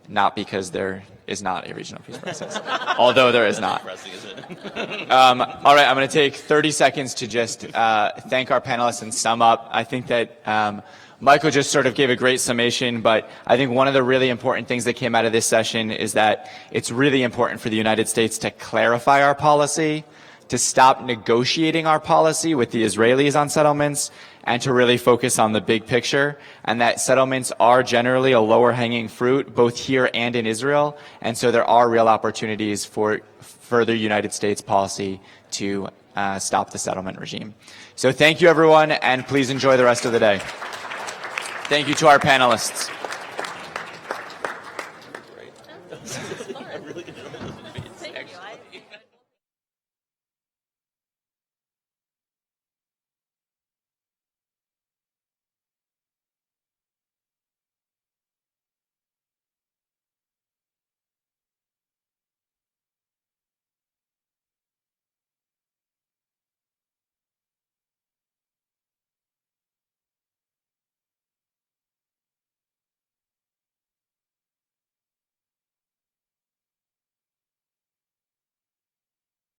Not because there is not a regional peace process, although there is not. All right, I'm going to take 30 seconds to just thank our panelists and sum up. I think that Michael just sort of gave a great summation, but I think one of the really important things that came out of this session is that it's really important for the United States to clarify our policy, to stop negotiating our policy with the Israelis on settlements, and to really focus on the big picture, and that settlements are generally a lower hanging fruit, both here and in Israel, and so there are real opportunities for further United States policy to stop the settlement regime. So thank you, everyone, and please enjoy the rest of the day. Thank you to our panelists.